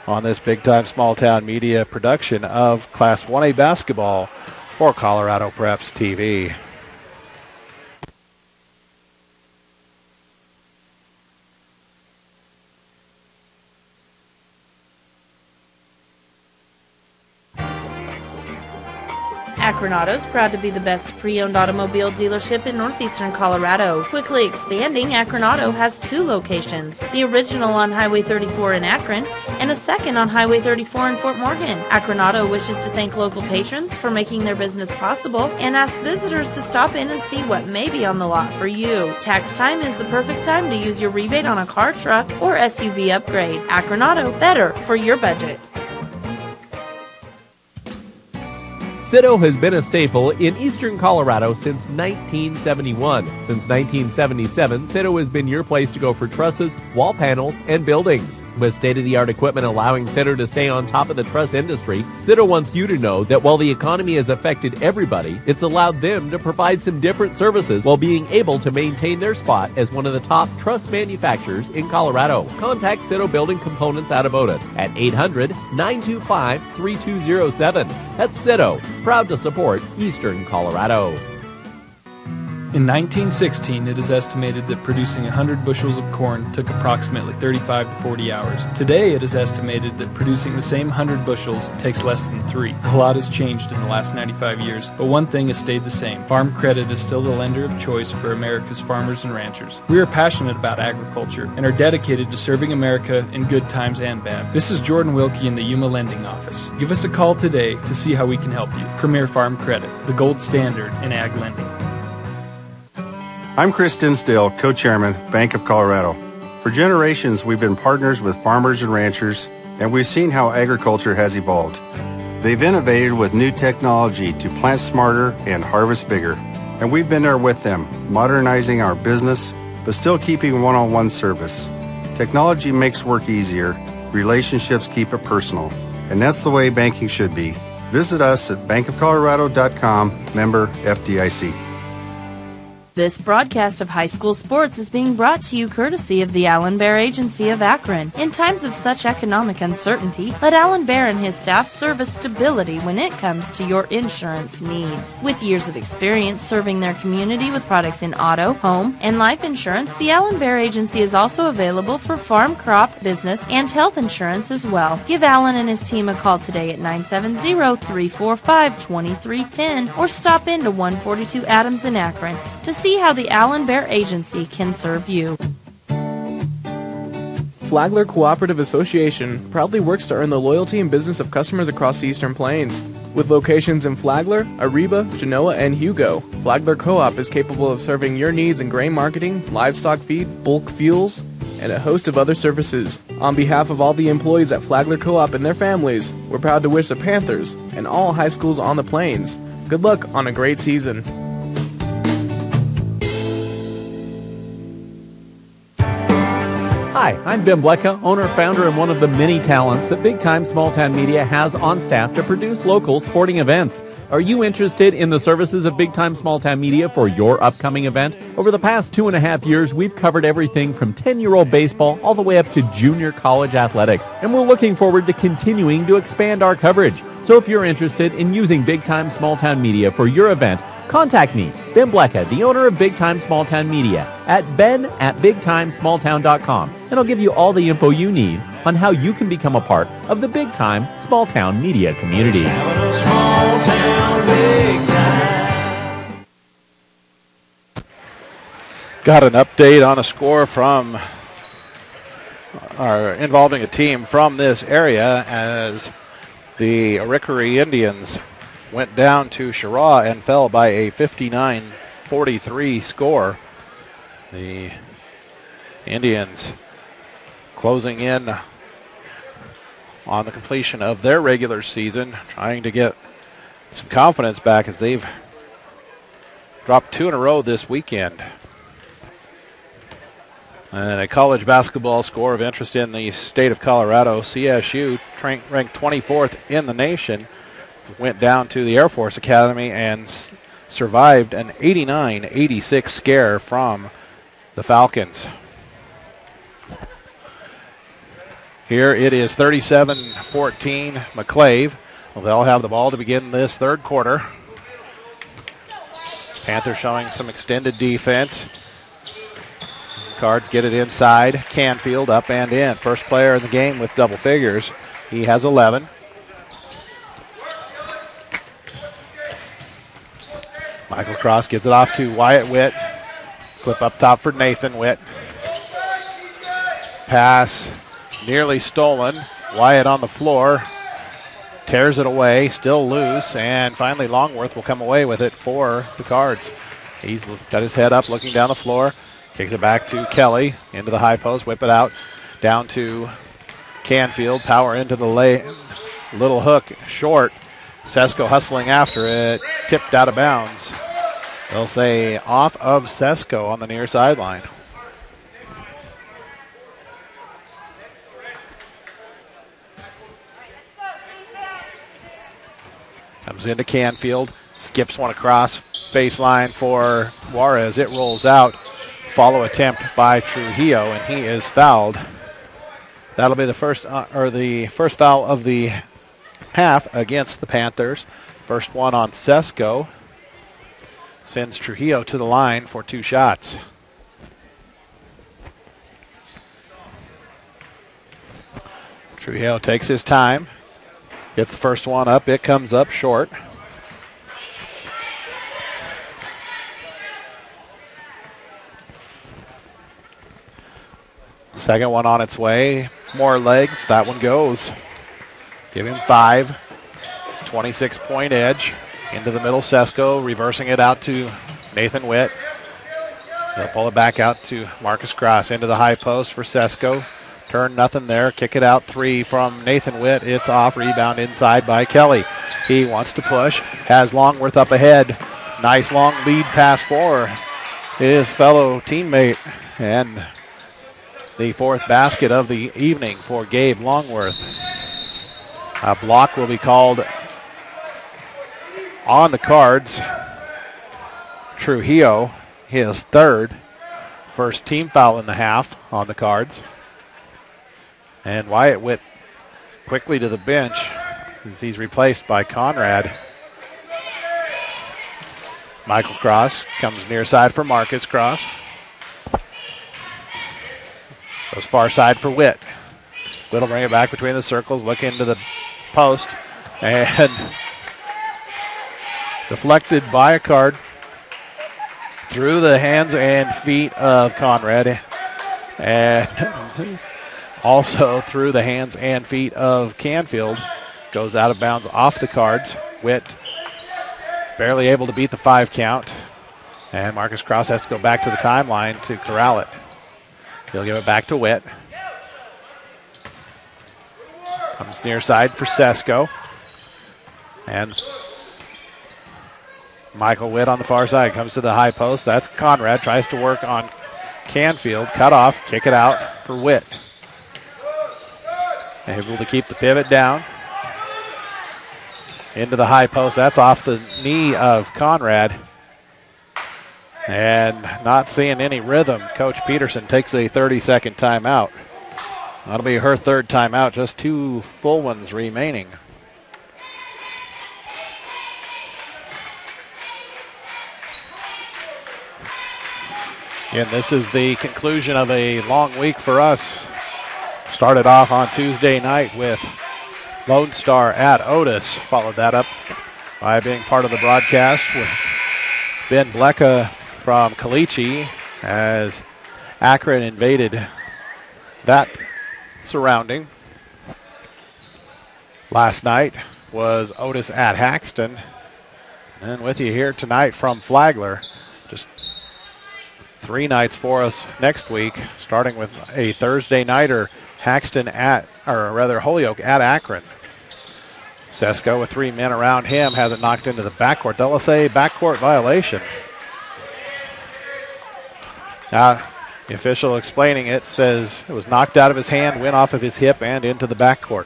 on this Big Time Small Town Media production of Class 1A basketball for Colorado Preps TV. Akron Auto's proud to be the best pre-owned automobile dealership in northeastern Colorado. Quickly expanding, Akron Auto has 2 locations, the original on Highway 34 in Akron and a second on Highway 34 in Fort Morgan. Akron Auto wishes to thank local patrons for making their business possible and asks visitors to stop in and see what may be on the lot for you. Tax time is the perfect time to use your rebate on a car, truck, or SUV upgrade. Akron Auto, better for your budget. Citto has been a staple in eastern Colorado since 1971. Since 1977, Citto has been your place to go for trusses, wall panels, and buildings. With state-of-the-art equipment allowing Citto to stay on top of the truss industry, Citto wants you to know that while the economy has affected everybody, it's allowed them to provide some different services while being able to maintain their spot as one of the top truss manufacturers in Colorado. Contact Citto Building Components out of Otis at 800-925-3207. That's Citto, proud to support eastern Colorado. In 1916, it is estimated that producing 100 bushels of corn took approximately 35 to 40 hours. Today, it is estimated that producing the same 100 bushels takes less than 3. A lot has changed in the last 95 years, but one thing has stayed the same. Farm Credit is still the lender of choice for America's farmers and ranchers. We are passionate about agriculture and are dedicated to serving America in good times and bad. This is Jordan Wilkie in the Yuma Lending Office. Give us a call today to see how we can help you. Premier Farm Credit, the gold standard in ag lending. I'm Chris Tinsdale, co-chairman, Bank of Colorado. For generations, we've been partners with farmers and ranchers, and we've seen how agriculture has evolved. They've innovated with new technology to plant smarter and harvest bigger. And we've been there with them, modernizing our business, but still keeping one-on-one service. Technology makes work easier. Relationships keep it personal. And that's the way banking should be. Visit us at bankofcolorado.com, member FDIC. This broadcast of high school sports is being brought to you courtesy of the Allen Bear Agency of Akron. In times of such economic uncertainty, let Allen Bear and his staff service stability when it comes to your insurance needs. With years of experience serving their community with products in auto, home, and life insurance, the Allen Bear Agency is also available for farm, crop, business, and health insurance as well. Give Allen and his team a call today at 970-345-2310 or stop into 142 Adams in Akron to see how the Allen Bear Agency can serve you. Flagler Cooperative Association proudly works to earn the loyalty and business of customers across the Eastern Plains. With locations in Flagler, Ariba, Genoa, and Hugo, Flagler Co-op is capable of serving your needs in grain marketing, livestock feed, bulk fuels, and a host of other services. On behalf of all the employees at Flagler Co-op and their families, we're proud to wish the Panthers and all high schools on the Plains good luck on a great season. Hi, I'm Ben Blecka, owner, founder, and one of the many talents that Big Time Small Town Media has on staff to produce local sporting events. Are you interested in the services of Big Time Small Town Media for your upcoming event? Over the past 2.5 years, we've covered everything from 10-year-old baseball all the way up to junior college athletics, and we're looking forward to continuing to expand our coverage. So if you're interested in using Big Time Small Town Media for your event, contact me, Ben Blecka, the owner of Big Time Small Town Media, at ben@bigtimesmalltown.com, and I'll give you all the info you need on how you can become a part of the Big Time Small Town Media community. Got an update on a score from involving a team from this area as the Arickaree Indians went down to Cheraw and fell by a 59-43 score. The Indians closing in on the completion of their regular season, trying to get some confidence back as they've dropped 2 in a row this weekend. And a college basketball score of interest in the state of Colorado. CSU, ranked 24th in the nation, went down to the Air Force Academy and survived an 89-86 scare from the Falcons. Here it is 37-14 McClave. Well, they'll have the ball to begin this third quarter. Panthers showing some extended defense. Cards get it inside. Canfield up and in. First player in the game with double figures. He has 11. Michael Cross gets it off to Wyatt Witt. Clip up top for Nathan Witt. Pass nearly stolen. Wyatt on the floor. Tears it away. Still loose. And finally Longworth will come away with it for the Cards. He's got his head up looking down the floor. Kicks it back to Kelly. Into the high post. Whip it out. Down to Canfield. Power into the little hook. Short. Sesko hustling after it. Tipped out of bounds. They'll say off of Sesko on the near sideline. Comes into Canfield. Skips one across. Baseline for Juarez. It rolls out. Follow attempt by Trujillo, and he is fouled. That'll be the first foul of the half against the Panthers. First one on Sesko. Sends Trujillo to the line for 2 shots. Trujillo takes his time. Gets the first one up. It comes up short. Second one on its way. More legs. That one goes. Give him 5. 26-point edge. Into the middle, Sesko. Reversing it out to Nathan Witt. They'll pull it back out to Marcus Cross. Into the high post for Sesko. Turn nothing there. Kick it out 3 from Nathan Witt. It's off. Rebound inside by Kelly. He wants to push. Has Longworth up ahead. Nice long lead pass for his fellow teammate. And the fourth basket of the evening for Gabe Longworth. A block will be called on the Cards. Trujillo, his third. First team foul in the half on the Cards. And Wyatt Witt quickly to the bench as he's replaced by Conrad. Michael Cross comes near side for Marcus Cross. Goes far side for Witt. Witt will bring it back between the circles, look into the post, and deflected by a Card through the hands and feet of Conrad, and also through the hands and feet of Canfield. Goes out of bounds off the Cards. Witt barely able to beat the 5 count, and Marcus Cross has to go back to the timeline to corral it. He'll give it back to Witt. Comes near side for Sesko. And Michael Witt on the far side comes to the high post. That's Conrad. Tries to work on Canfield. Cut off. Kick it out for Witt. Able to keep the pivot down. Into the high post. That's off the knee of Conrad. And not seeing any rhythm. Coach Peterson takes a 30-second timeout. That'll be her third timeout. Just 2 full ones remaining. And this is the conclusion of a long week for us. Started off on Tuesday night with Lone Star at Otis. Followed that up by being part of the broadcast with Ben Blecka from Caliche as Akron invaded that surrounding. Last night was Otis at Haxton. And with you here tonight from Flagler. Just 3 nights for us next week, starting with a Thursday nighter, Haxton Holyoke at Akron. Sesko with 3 men around him, has it knocked into the backcourt. They'll say backcourt violation. Now, the official explaining it says it was knocked out of his hand, went off of his hip, and into the backcourt.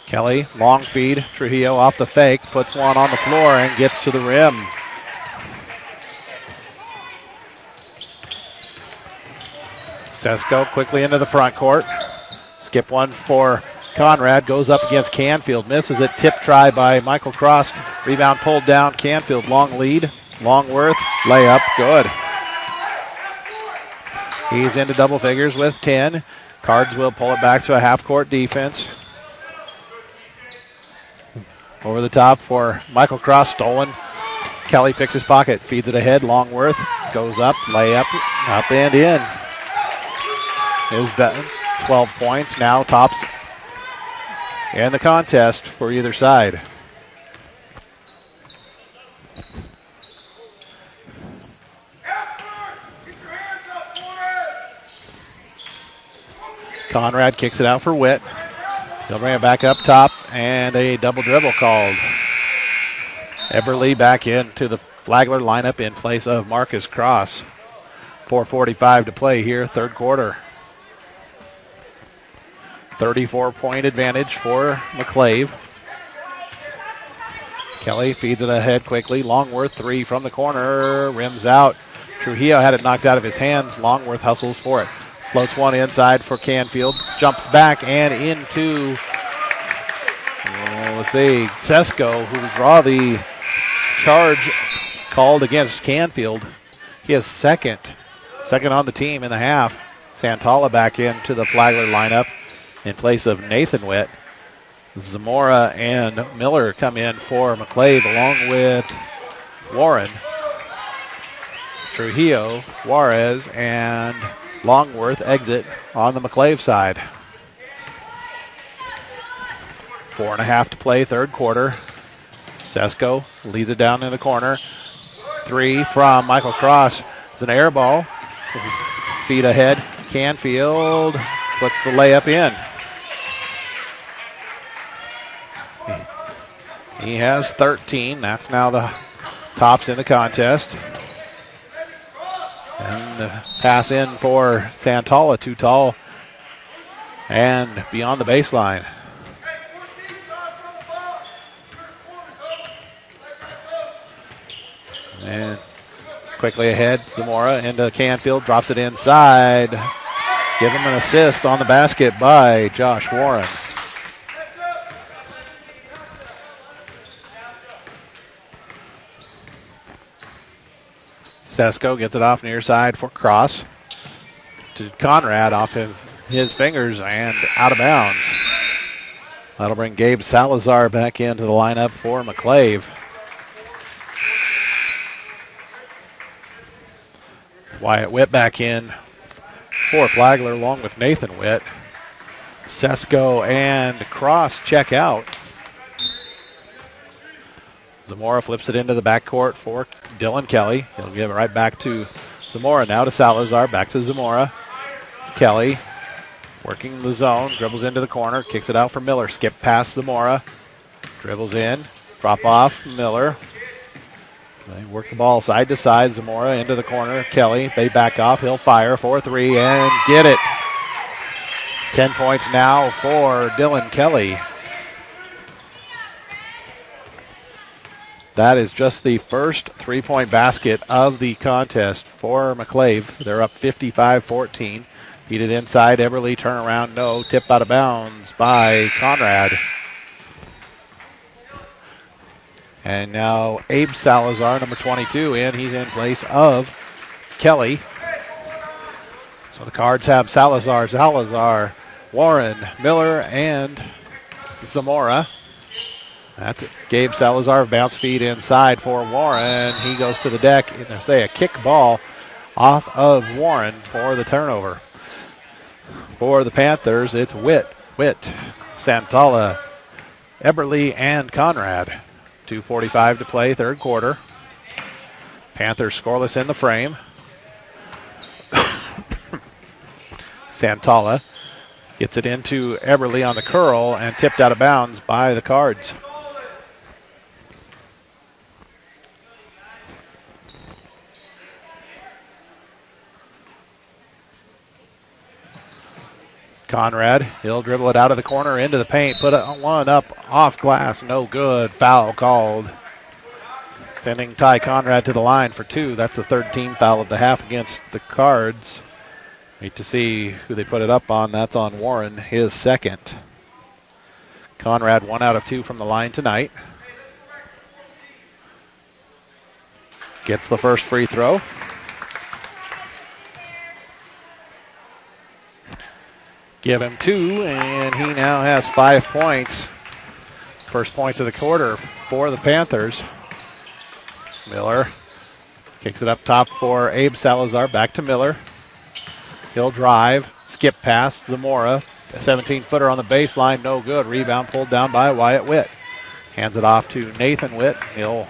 Kelly, long feed. Trujillo off the fake, puts one on the floor and gets to the rim. Sesko quickly into the front court. Skip one for Conrad, goes up against Canfield, misses it. Tip try by Michael Cross. Rebound pulled down. Canfield, long lead. Longworth, layup, good. He's into double figures with 10. Cards will pull it back to a half-court defense. Over the top for Michael Cross, stolen. Kelly picks his pocket, feeds it ahead. Longworth goes up, layup, up and in. Is 12 points, now tops in the contest for either side. Conrad kicks it out for Witt. They'll bring it back up top, and a double dribble called. Eberly back into the Flagler lineup in place of Marcus Cross. 4:45 to play here, third quarter. 34-point advantage for McClave. Kelly feeds it ahead quickly. Longworth, 3 from the corner, rims out. Trujillo had it knocked out of his hands. Longworth hustles for it. Floats one inside for Canfield. Jumps back and into, Sesko, who will draw the charge called against Canfield. He is second on the team in the half. Santala back into the Flagler lineup in place of Nathan Witt. Zamora and Miller come in for McClave along with Warren. Trujillo, Juarez, and Longworth exit on the McClave side. 4.5 to play, third quarter. Sesko leads it down in the corner. 3 from Michael Cross. It's an air ball. Feet ahead. Canfield puts the layup in. He has 13. That's now the tops in the contest. And the pass in for Santala, too tall and beyond the baseline. And quickly ahead, Zamora into Canfield, drops it inside. Give him an assist on the basket by Josh Warren. Sesko gets it off near side for Cross to Conrad off of his fingers and out of bounds. That'll bring Gabe Salazar back into the lineup for McClave. Wyatt Witt back in for Flagler along with Nathan Witt. Sesko and Cross check out. Zamora flips it into the backcourt for Dylan Kelly. He'll give it right back to Zamora now to Salazar. Back to Zamora. Kelly working the zone. Dribbles into the corner. Kicks it out for Miller. Skip past Zamora. Dribbles in. Drop off Miller. They work the ball side to side. Zamora into the corner. Kelly. They back off. He'll fire 4-3 and get it. 10 points now for Dylan Kelly. That is just the first three-point basket of the contest for McClave. They're up 55-14. Beat it inside. Eberly turnaround, no. Tip out of bounds by Conrad. And now Abe Salazar, number 22, in. He's in place of Kelly. So the Cards have Salazar, Warren, Miller, and Zamora. That's it. Gabe Salazar, bounce feed inside for Warren. He goes to the deck. And say a kick ball off of Warren for the turnover. For the Panthers, it's Witt, Santala, Eberly, and Conrad. 2:45 to play, third quarter. Panthers scoreless in the frame. Santala gets it into Eberly on the curl and tipped out of bounds by the Cards. Conrad, he'll dribble it out of the corner into the paint, put one up off glass, no good, foul called. Sending Ty Conrad to the line for two. That's the third team foul of the half against the Cards. Need to see who they put it up on. That's on Warren, his second. Conrad 1 out of 2 from the line tonight. Gets the first free throw. Give him 2, and he now has 5 points. First points of the quarter for the Panthers. Miller kicks it up top for Abe Salazar. Back to Miller. He'll drive, skip past Zamora. A 17-footer on the baseline, no good. Rebound pulled down by Wyatt Witt. Hands it off to Nathan Witt. He'll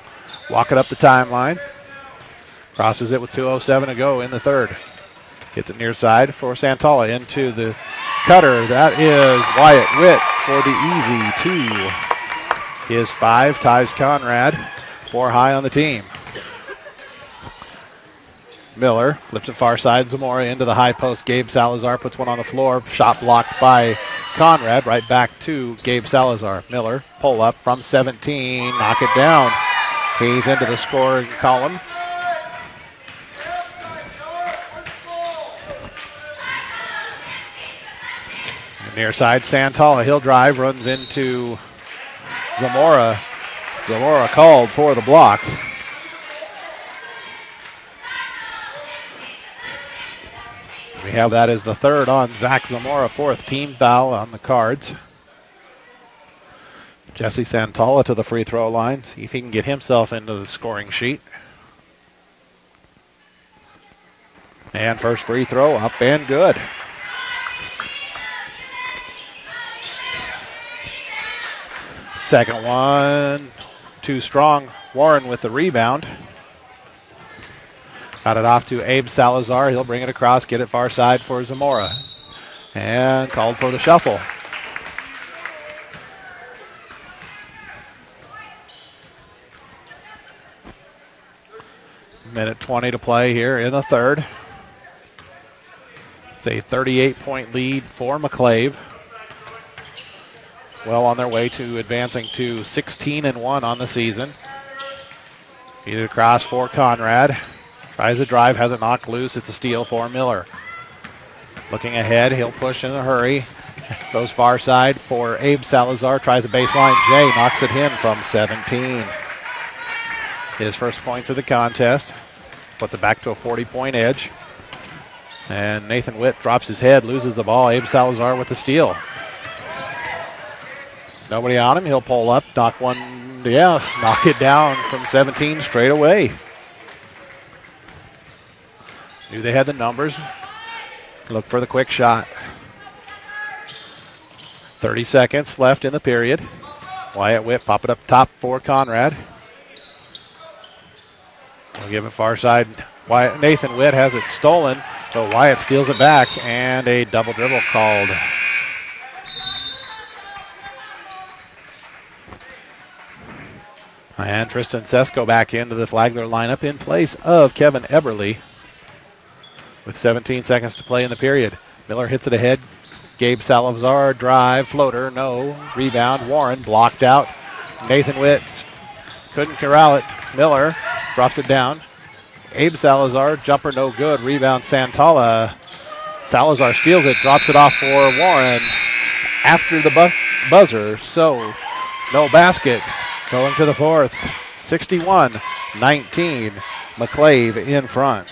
walk it up the timeline. Crosses it with 2:07 to go in the third. Gets it near side for Santala into the cutter. That is Wyatt Witt for the easy 2. His 5 ties Conrad. 4 high on the team. Miller flips it far side. Zamora into the high post. Gabe Salazar puts one on the floor. Shot blocked by Conrad. Right back to Gabe Salazar. Miller pull up from 17. Knock it down. He's into the scoring column. Near side, Santala. He'll drive, runs into Zamora. Zamora called for the block. We have that as the third on Zach Zamora, 4th team foul on the Cards. Jesse Santala to the free throw line. See if he can get himself into the scoring sheet. And first free throw up and good. Second one, too strong. Warren with the rebound. Got it off to Abe Salazar. He'll bring it across, get it far side for Zamora. and called for the shuffle. Minute 20 to play here in the third. It's a 38-point lead for McClave. Well on their way to advancing to 16-1 on the season. Feed it across for Conrad. Tries a drive, has it knocked loose. It's a steal for Miller. Looking ahead, he'll push in a hurry. Goes far side for Abe Salazar. Tries a baseline. Jay knocks it in from 17. His first points of the contest. Puts it back to a 40-point edge. And Nathan Witt drops his head, loses the ball. Abe Salazar with the steal. Nobody on him. He'll pull up, knock it down from 17 straight away. Knew they had the numbers. Look for the quick shot. 30 seconds left in the period. Wyatt Witt pop it up top for Conrad. We'll give it far side. Nathan Witt has it stolen, so Wyatt steals it back, and a double dribble called. And Tristan Sesko back into the Flagler lineup in place of Kevin Eberly with 17 seconds to play in the period. Miller hits it ahead. Gabe Salazar, drive, floater, no. Rebound, Warren blocked out. Nathan Witt couldn't corral it. Miller drops it down. Abe Salazar, jumper no good. Rebound Santala. Salazar steals it, drops it off for Warren after the buzzer. So no basket. Going to the fourth. 61-19. McClave in front.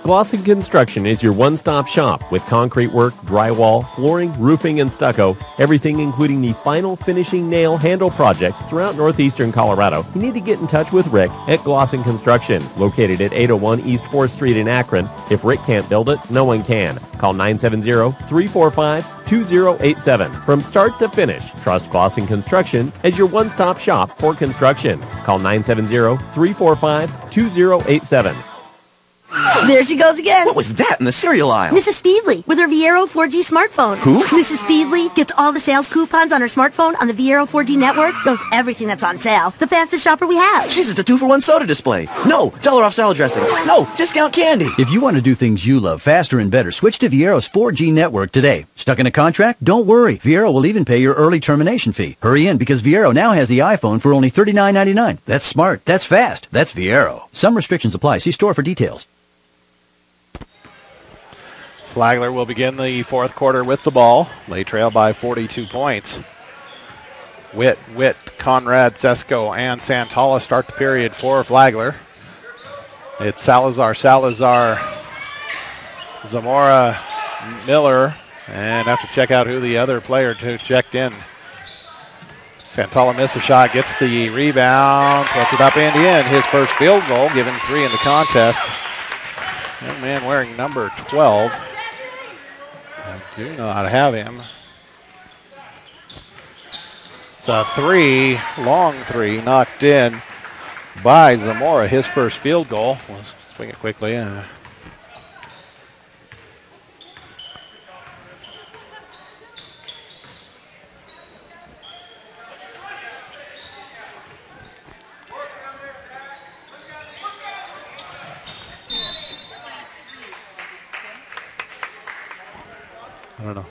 Glosson Construction is your one-stop shop with concrete work, drywall, flooring, roofing, and stucco. Everything including the final finishing nail handle projects throughout northeastern Colorado. You need to get in touch with Rick at Glosson Construction, located at 801 East 4th Street in Akron. If Rick can't build it, no one can. Call 970-345-2087. From start to finish, trust Glosson Construction as your one-stop shop for construction. Call 970-345-2087. There she goes again. What was that in the cereal aisle? Mrs. Speedley with her Viero 4G smartphone. Who? Mrs. Speedley gets all the sales coupons on her smartphone on the Viero 4G network. Knows everything that's on sale. The fastest shopper we have. Jeez, it's a 2-for-1 soda display. No, $1 off salad dressing. No, discount candy. If you want to do things you love faster and better, switch to Viero's 4G network today. Stuck in a contract? Don't worry. Viero will even pay your early termination fee. Hurry in because Viero now has the iPhone for only $39.99. That's smart. That's fast. That's Viero. Some restrictions apply. See store for details. Flagler will begin the fourth quarter with the ball. They trail by 42 points. Witt, Conrad, Sesko, and Santala start the period for Flagler. It's Salazar, Zamora, Miller, and have to check out who the other player who checked in. Santala missed the shot, gets the rebound, puts it up and in. His first field goal, given 3 in the contest. Young man wearing number 12. I do know how to have him. It's a long three, knocked in by Zamora. His first field goal. Let's swing it quickly. I don't know.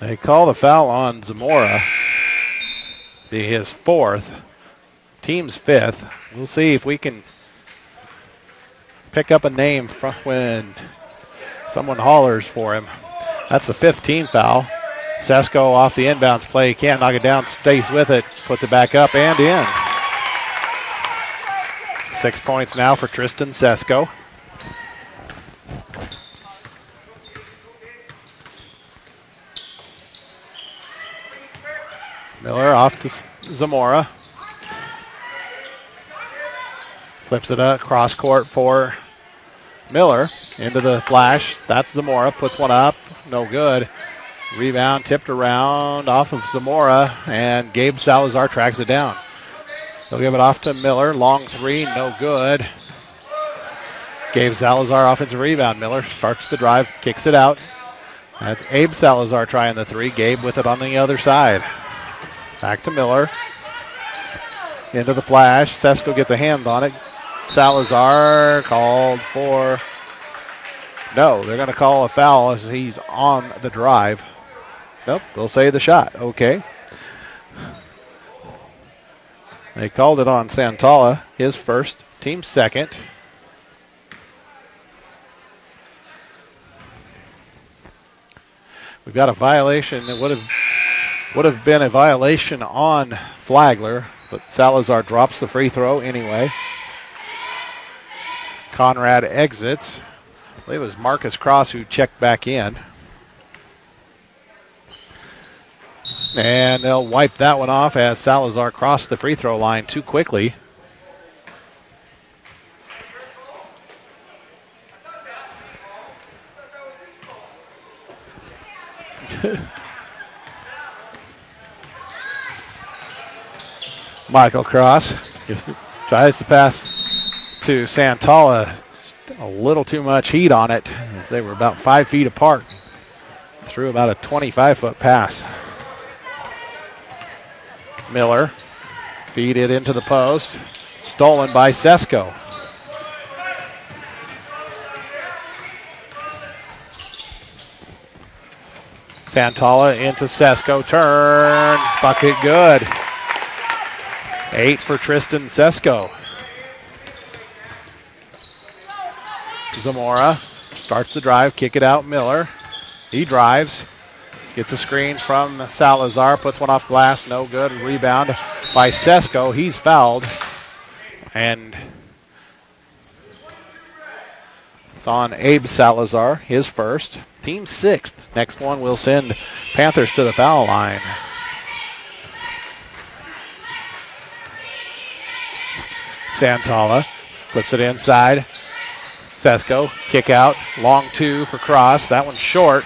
They call the foul on Zamora. Be his 4th. Team's 5th. We'll see if we can pick up a name from when someone hollers for him. That's the 5th team foul. Sesko off the inbounds play. Can't knock it down. Stays with it. Puts it back up and in. 6 points now for Tristan Sesko. Miller off to Zamora. Flips it across court for Miller. Into the flash. That's Zamora. Puts one up. No good. Rebound tipped around off of Zamora. And Gabe Salazar tracks it down. They'll give it off to Miller. Long three. No good. Gabe Salazar offensive rebound. Miller starts the drive, kicks it out. That's Abe Salazar trying the three. Gabe with it on the other side. Back to Miller. Into the flash. Sesko gets a hand on it. Salazar called for... No, they're going to call a foul as he's on the drive. Nope, they'll say the shot. Okay. They called it on Santala, his first, team second. We've got a violation that would have been a violation on Flagler, but Salazar drops the free throw anyway. Conrad exits. I believe it was Marcus Cross who checked back in. And they'll wipe that one off as Salazar crossed the free throw line too quickly. Michael Cross tries to pass to Santala. A little too much heat on it. They were about 5 feet apart. Threw about a 25-foot pass. Miller feed it into the post. Stolen by Sesko. Santala into Sesko. Turn. Bucket good. 8 for Tristan Sesko. Zamora starts the drive. Kick it out. Miller. He drives. Gets a screen from Salazar. Puts one off glass. No good. Rebound by Sesko. He's fouled. And it's on Abe Salazar, his first. Team sixth. Next one will send Panthers to the foul line. Santala flips it inside. Sesko, kick out. Long two for Cross. That one's short.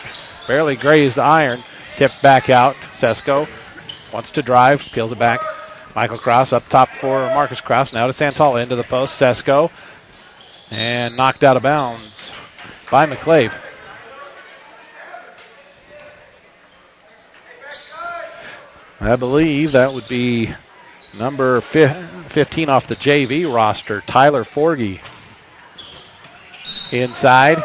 Barely grazed the iron. Tipped back out. Sesko wants to drive. Peels it back. Michael Cross up top for Marcus Cross. Now to Santala into the post. Sesko. And knocked out of bounds by McClave. I believe that would be number 15 off the JV roster, Tyler Forgy. Inside.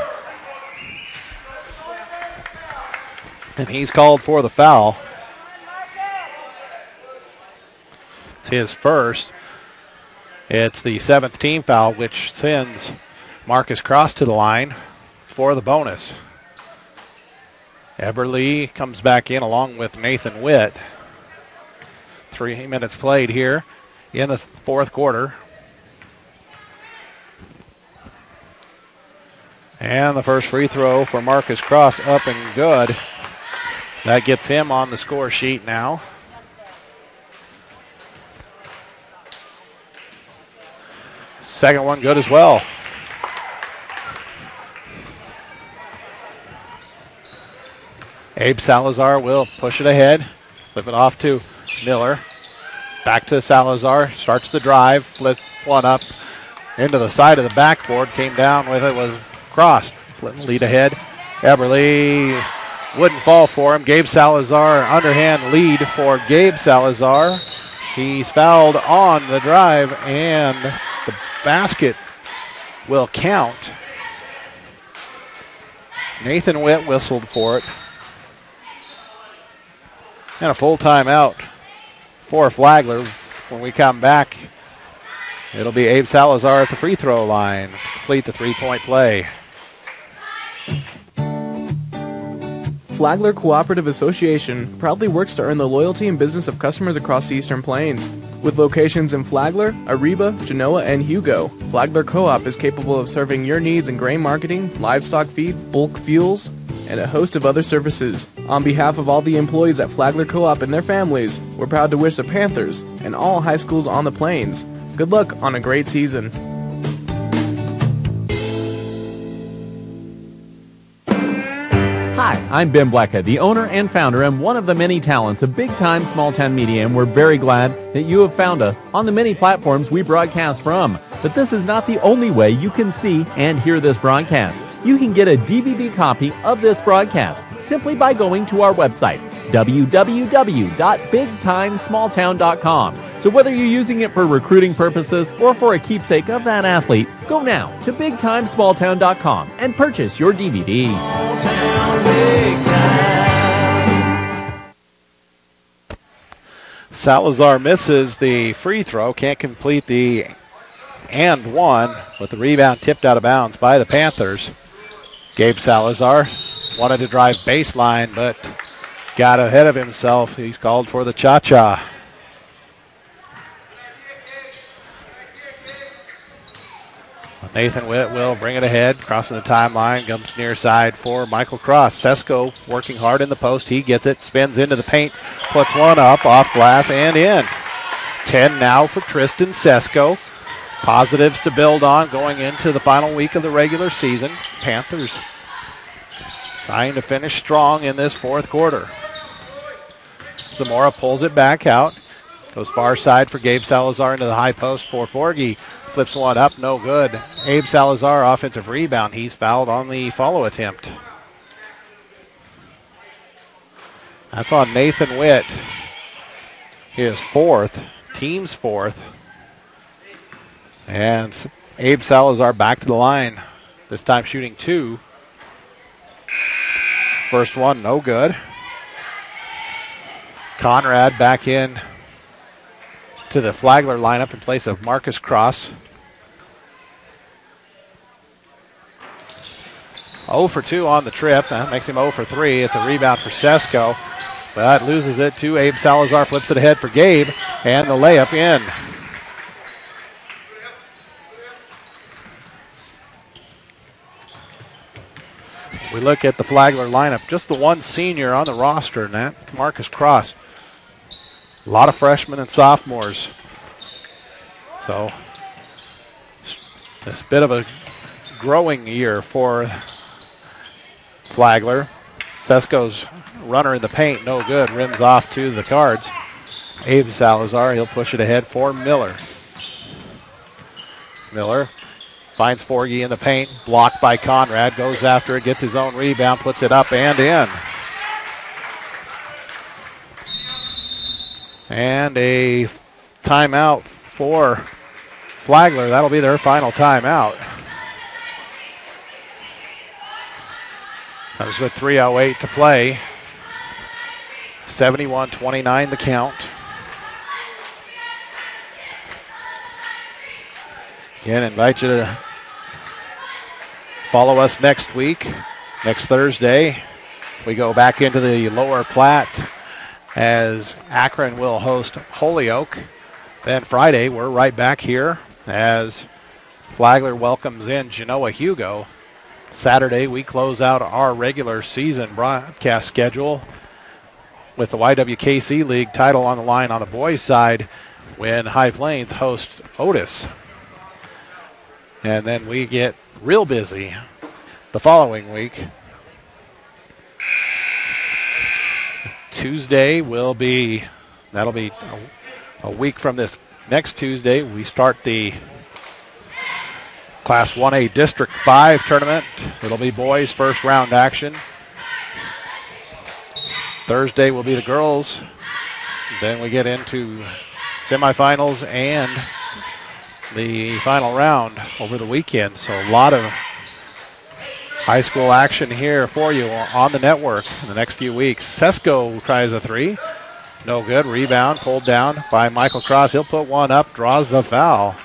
And he's called for the foul. It's his first. It's the 7th team foul, which sends Marcus Cross to the line for the bonus. Eberly comes back in along with Nathan Witt. 3 minutes played here in the fourth quarter. And the first free throw for Marcus Cross up and good. That gets him on the score sheet now. Second one good as well. Abe Salazar will push it ahead. Flip it off to Miller. Back to Salazar. Starts the drive. Flips one up into the side of the backboard. Came down with it. Was Cross. Lead ahead. Eberly wouldn't fall for him. Gabe Salazar, underhand lead for Gabe Salazar. He's fouled on the drive, and the basket will count. Nathan Witt whistled for it. And a full timeout for Flagler. When we come back, it'll be Abe Salazar at the free throw line to complete the three-point play. Flagler Cooperative Association proudly works to earn the loyalty and business of customers across the Eastern Plains. With locations in Flagler, Ariba, Genoa, and Hugo, Flagler Co-op is capable of serving your needs in grain marketing, livestock feed, bulk fuels, and a host of other services. On behalf of all the employees at Flagler Co-op and their families, we're proud to wish the Panthers and all high schools on the Plains good luck on a great season. Hi, I'm Ben Blecka, the owner and founder and one of the many talents of Big Time Small Town Media, and we're very glad that you have found us on the many platforms we broadcast from. But this is not the only way you can see and hear this broadcast. You can get a DVD copy of this broadcast simply by going to our website, www.bigtimesmalltown.com. So whether you're using it for recruiting purposes or for a keepsake of that athlete, go now to bigtimesmalltown.com and purchase your DVD. Salazar misses the free throw, can't complete the and one, with the rebound tipped out of bounds by the Panthers. Gabe Salazar wanted to drive baseline, but got ahead of himself. He's called for the cha-cha. Nathan Witt will bring it ahead, crossing the timeline, comes near side for Michael Cross. Sesko working hard in the post. He gets it, spins into the paint, puts one up, off glass, and in. 10 now for Tristan Sesko. Positives to build on going into the final week of the regular season. Panthers trying to finish strong in this fourth quarter. Zamora pulls it back out. Goes far side for Gabe Salazar into the high post for Forgy. Flips one up, no good. Abe Salazar, offensive rebound. He's fouled on the follow attempt. That's on Nathan Witt. His fourth, team's fourth. And Abe Salazar back to the line. This time shooting two. First one, no good. Conrad back in to the Flagler lineup in place of Marcus Cross. 0 for 2 on the trip. That makes him 0 for 3. It's a rebound for Sesko, but loses it to Abe Salazar. Flips it ahead for Gabe, and the layup in. We look at the Flagler lineup. Just the one senior on the roster, and that Marcus Cross. A lot of freshmen and sophomores. So, it's a bit of a growing year for Flagler. Sesko's runner in the paint, no good. Rims off to the Cards. Abe Salazar, he'll push it ahead for Miller. Miller finds Forgy in the paint, blocked by Conrad, goes after it, gets his own rebound, puts it up and in. And a timeout for Flagler. That'll be their final timeout. That was with 3:08 to play. 71-29 the count. Again, invite you to follow us next week. Next Thursday, we go back into the Lower Platte as Akron will host Holyoke. Then Friday, we're right back here as Flagler welcomes in Genoa Hugo. Saturday, we close out our regular season broadcast schedule with the YWKC League title on the line on the boys' side when High Plains hosts Otis. And then we get real busy the following week. Tuesday that'll be a week from this next Tuesday. We start the Class 1A District 5 tournament. It'll be boys first round action. Thursday will be the girls. Then we get into semifinals and the final round over the weekend. So a lot of high school action here for you on the network in the next few weeks. Sesko tries a three. No good. Rebound pulled down by Michael Cross. He'll put one up, draws the foul.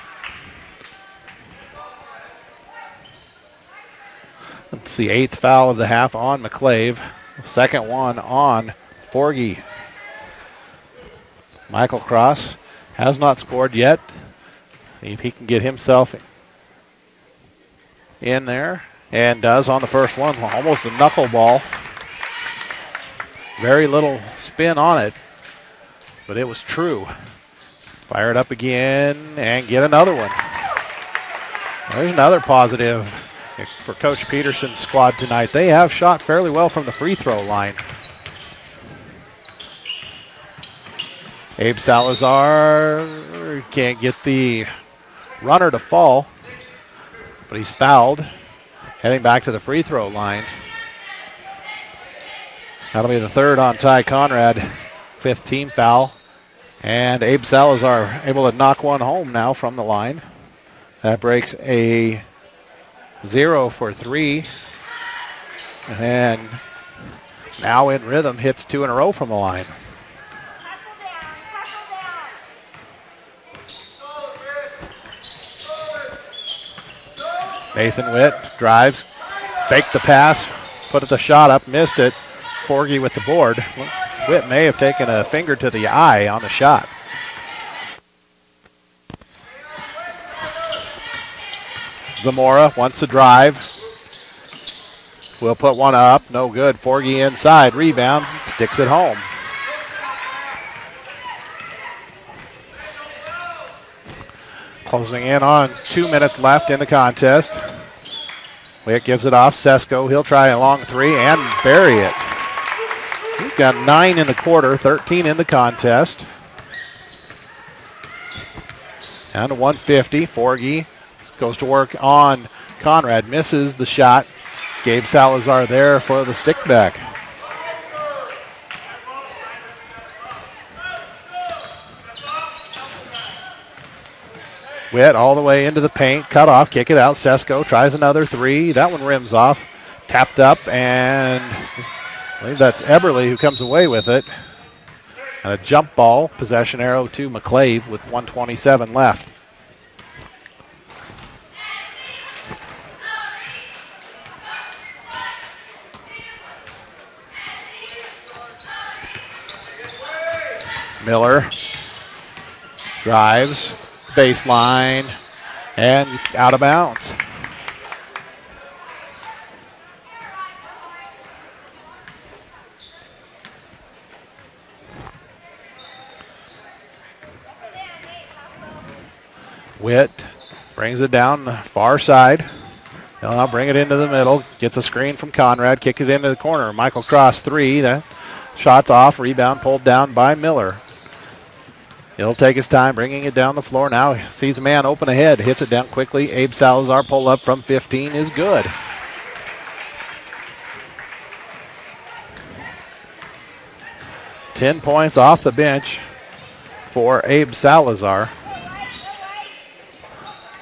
It's the 8th foul of the half on McClave. Second one on Forgy. Michael Cross has not scored yet. If he can get himself in there, and does on the first one. Almost a knuckleball. Very little spin on it, but it was true. Fire it up again and get another one. There's another positive For Coach Peterson's squad tonight, they have shot fairly well from the free throw line. Abe Salazar can't get the runner to fall, but he's fouled. Heading back to the free throw line. That'll be the third on Ty Conrad. 5th team foul. And Abe Salazar able to knock one home now from the line. That breaks a 0 for 3. And now in rhythm, hits 2 in a row from the line. Nathan Witt drives, faked the pass, put the shot up, missed it. Forgy with the board. Witt may have taken a finger to the eye on the shot. Zamora wants to drive. Will put one up. No good. Forgy inside. Rebound. Sticks it home. Closing in on 2 minutes left in the contest. Witt gives it off. Sesko. He'll try a long three and bury it. He's got 9 in the quarter, 13 in the contest. Down to 150. Forgy goes to work on Conrad. Misses the shot. Gabe Salazar there for the stick back. Witt all the way into the paint. Cut off. Kick it out. Sesko tries another three. That one rims off. Tapped up, and I believe that's Eberly who comes away with it. And a jump ball. Possession arrow to McClave with 1:27 left. Miller drives, baseline, and out of bounds. Witt brings it down the far side. He'll now bring it into the middle. Gets a screen from Conrad. Kick it into the corner. Michael Cross three. That shot's off. Rebound pulled down by Miller. He'll take his time bringing it down the floor. Now sees a man open ahead. Hits it down quickly. Abe Salazar pull up from 15 is good. $10 points off the bench for Abe Salazar.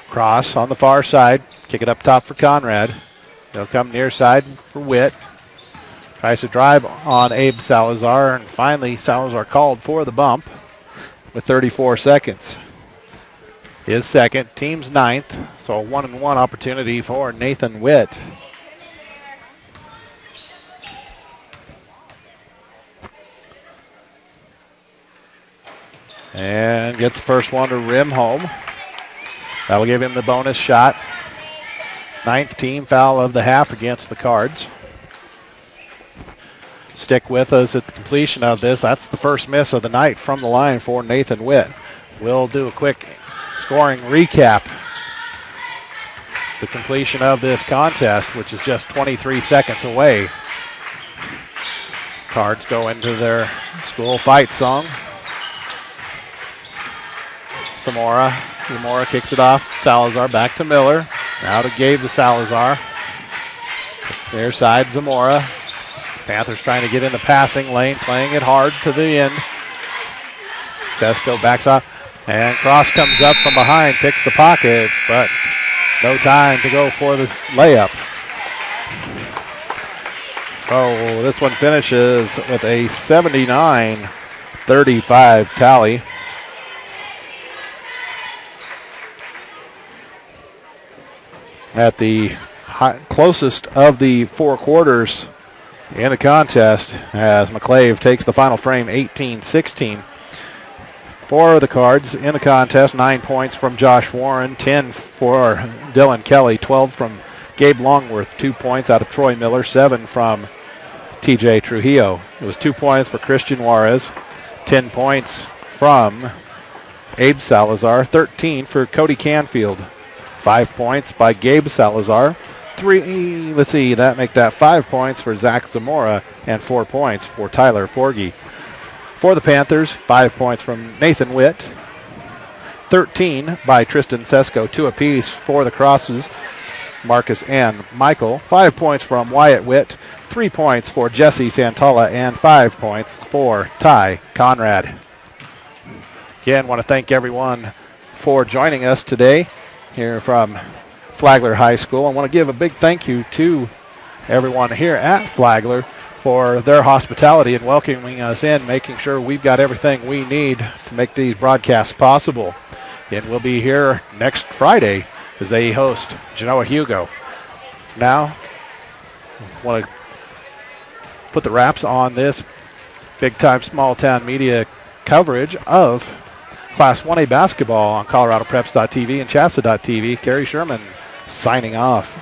Cross on the far side. Kick it up top for Conrad. They'll come near side for Witt. Tries to drive on Abe Salazar, and finally Salazar called for the bump with 34 seconds. His second, team's ninth, so a 1-and-1 opportunity for Nathan Witt. And gets the first one to rim home. That'll give him the bonus shot. 9th team foul of the half against the Cards. Stick with us at the completion of this. That's the first miss of the night from the line for Nathan Witt. We'll do a quick scoring recap. The completion of this contest, which is just 23 seconds away. Cards go into their school fight song. Zamora kicks it off. Salazar back to Miller. Now to Gabe to Salazar. Near side, Zamora. Panthers trying to get in the passing lane, playing it hard to the end. Sesko backs up, and Cross comes up from behind, picks the pocket, but no time to go for this layup. Oh, this one finishes with a 79-35 tally. At the closest of the four quarters in the contest, as McClave takes the final frame 18-16. For the Cards in the contest, 9 points from Josh Warren, 10 for Dylan Kelly, 12 from Gabe Longworth, 2 points out of Troy Miller, 7 from TJ Trujillo. It was 2 points for Christian Juarez, 10 points from Abe Salazar, 13 for Cody Canfield, 5 points by Gabe Salazar, That make that 5 points for Zach Zamora and 4 points for Tyler Forgy. For the Panthers, 5 points from Nathan Witt, 13 by Tristan Sesko, 2 apiece for the Crosses, Marcus and Michael. 5 points from Wyatt Witt, 3 points for Jesse Santala, and 5 points for Ty Conrad. Again, want to thank everyone for joining us today here from Flagler High School. I want to give a big thank you to everyone here at Flagler for their hospitality and welcoming us in, making sure we've got everything we need to make these broadcasts possible. And we'll be here next Friday as they host Genoa Hugo. Now, I want to put the wraps on this big-time small-town media coverage of Class 1A basketball on ColoradoPreps.tv and Chassa.tv. Kerry Sherman signing off.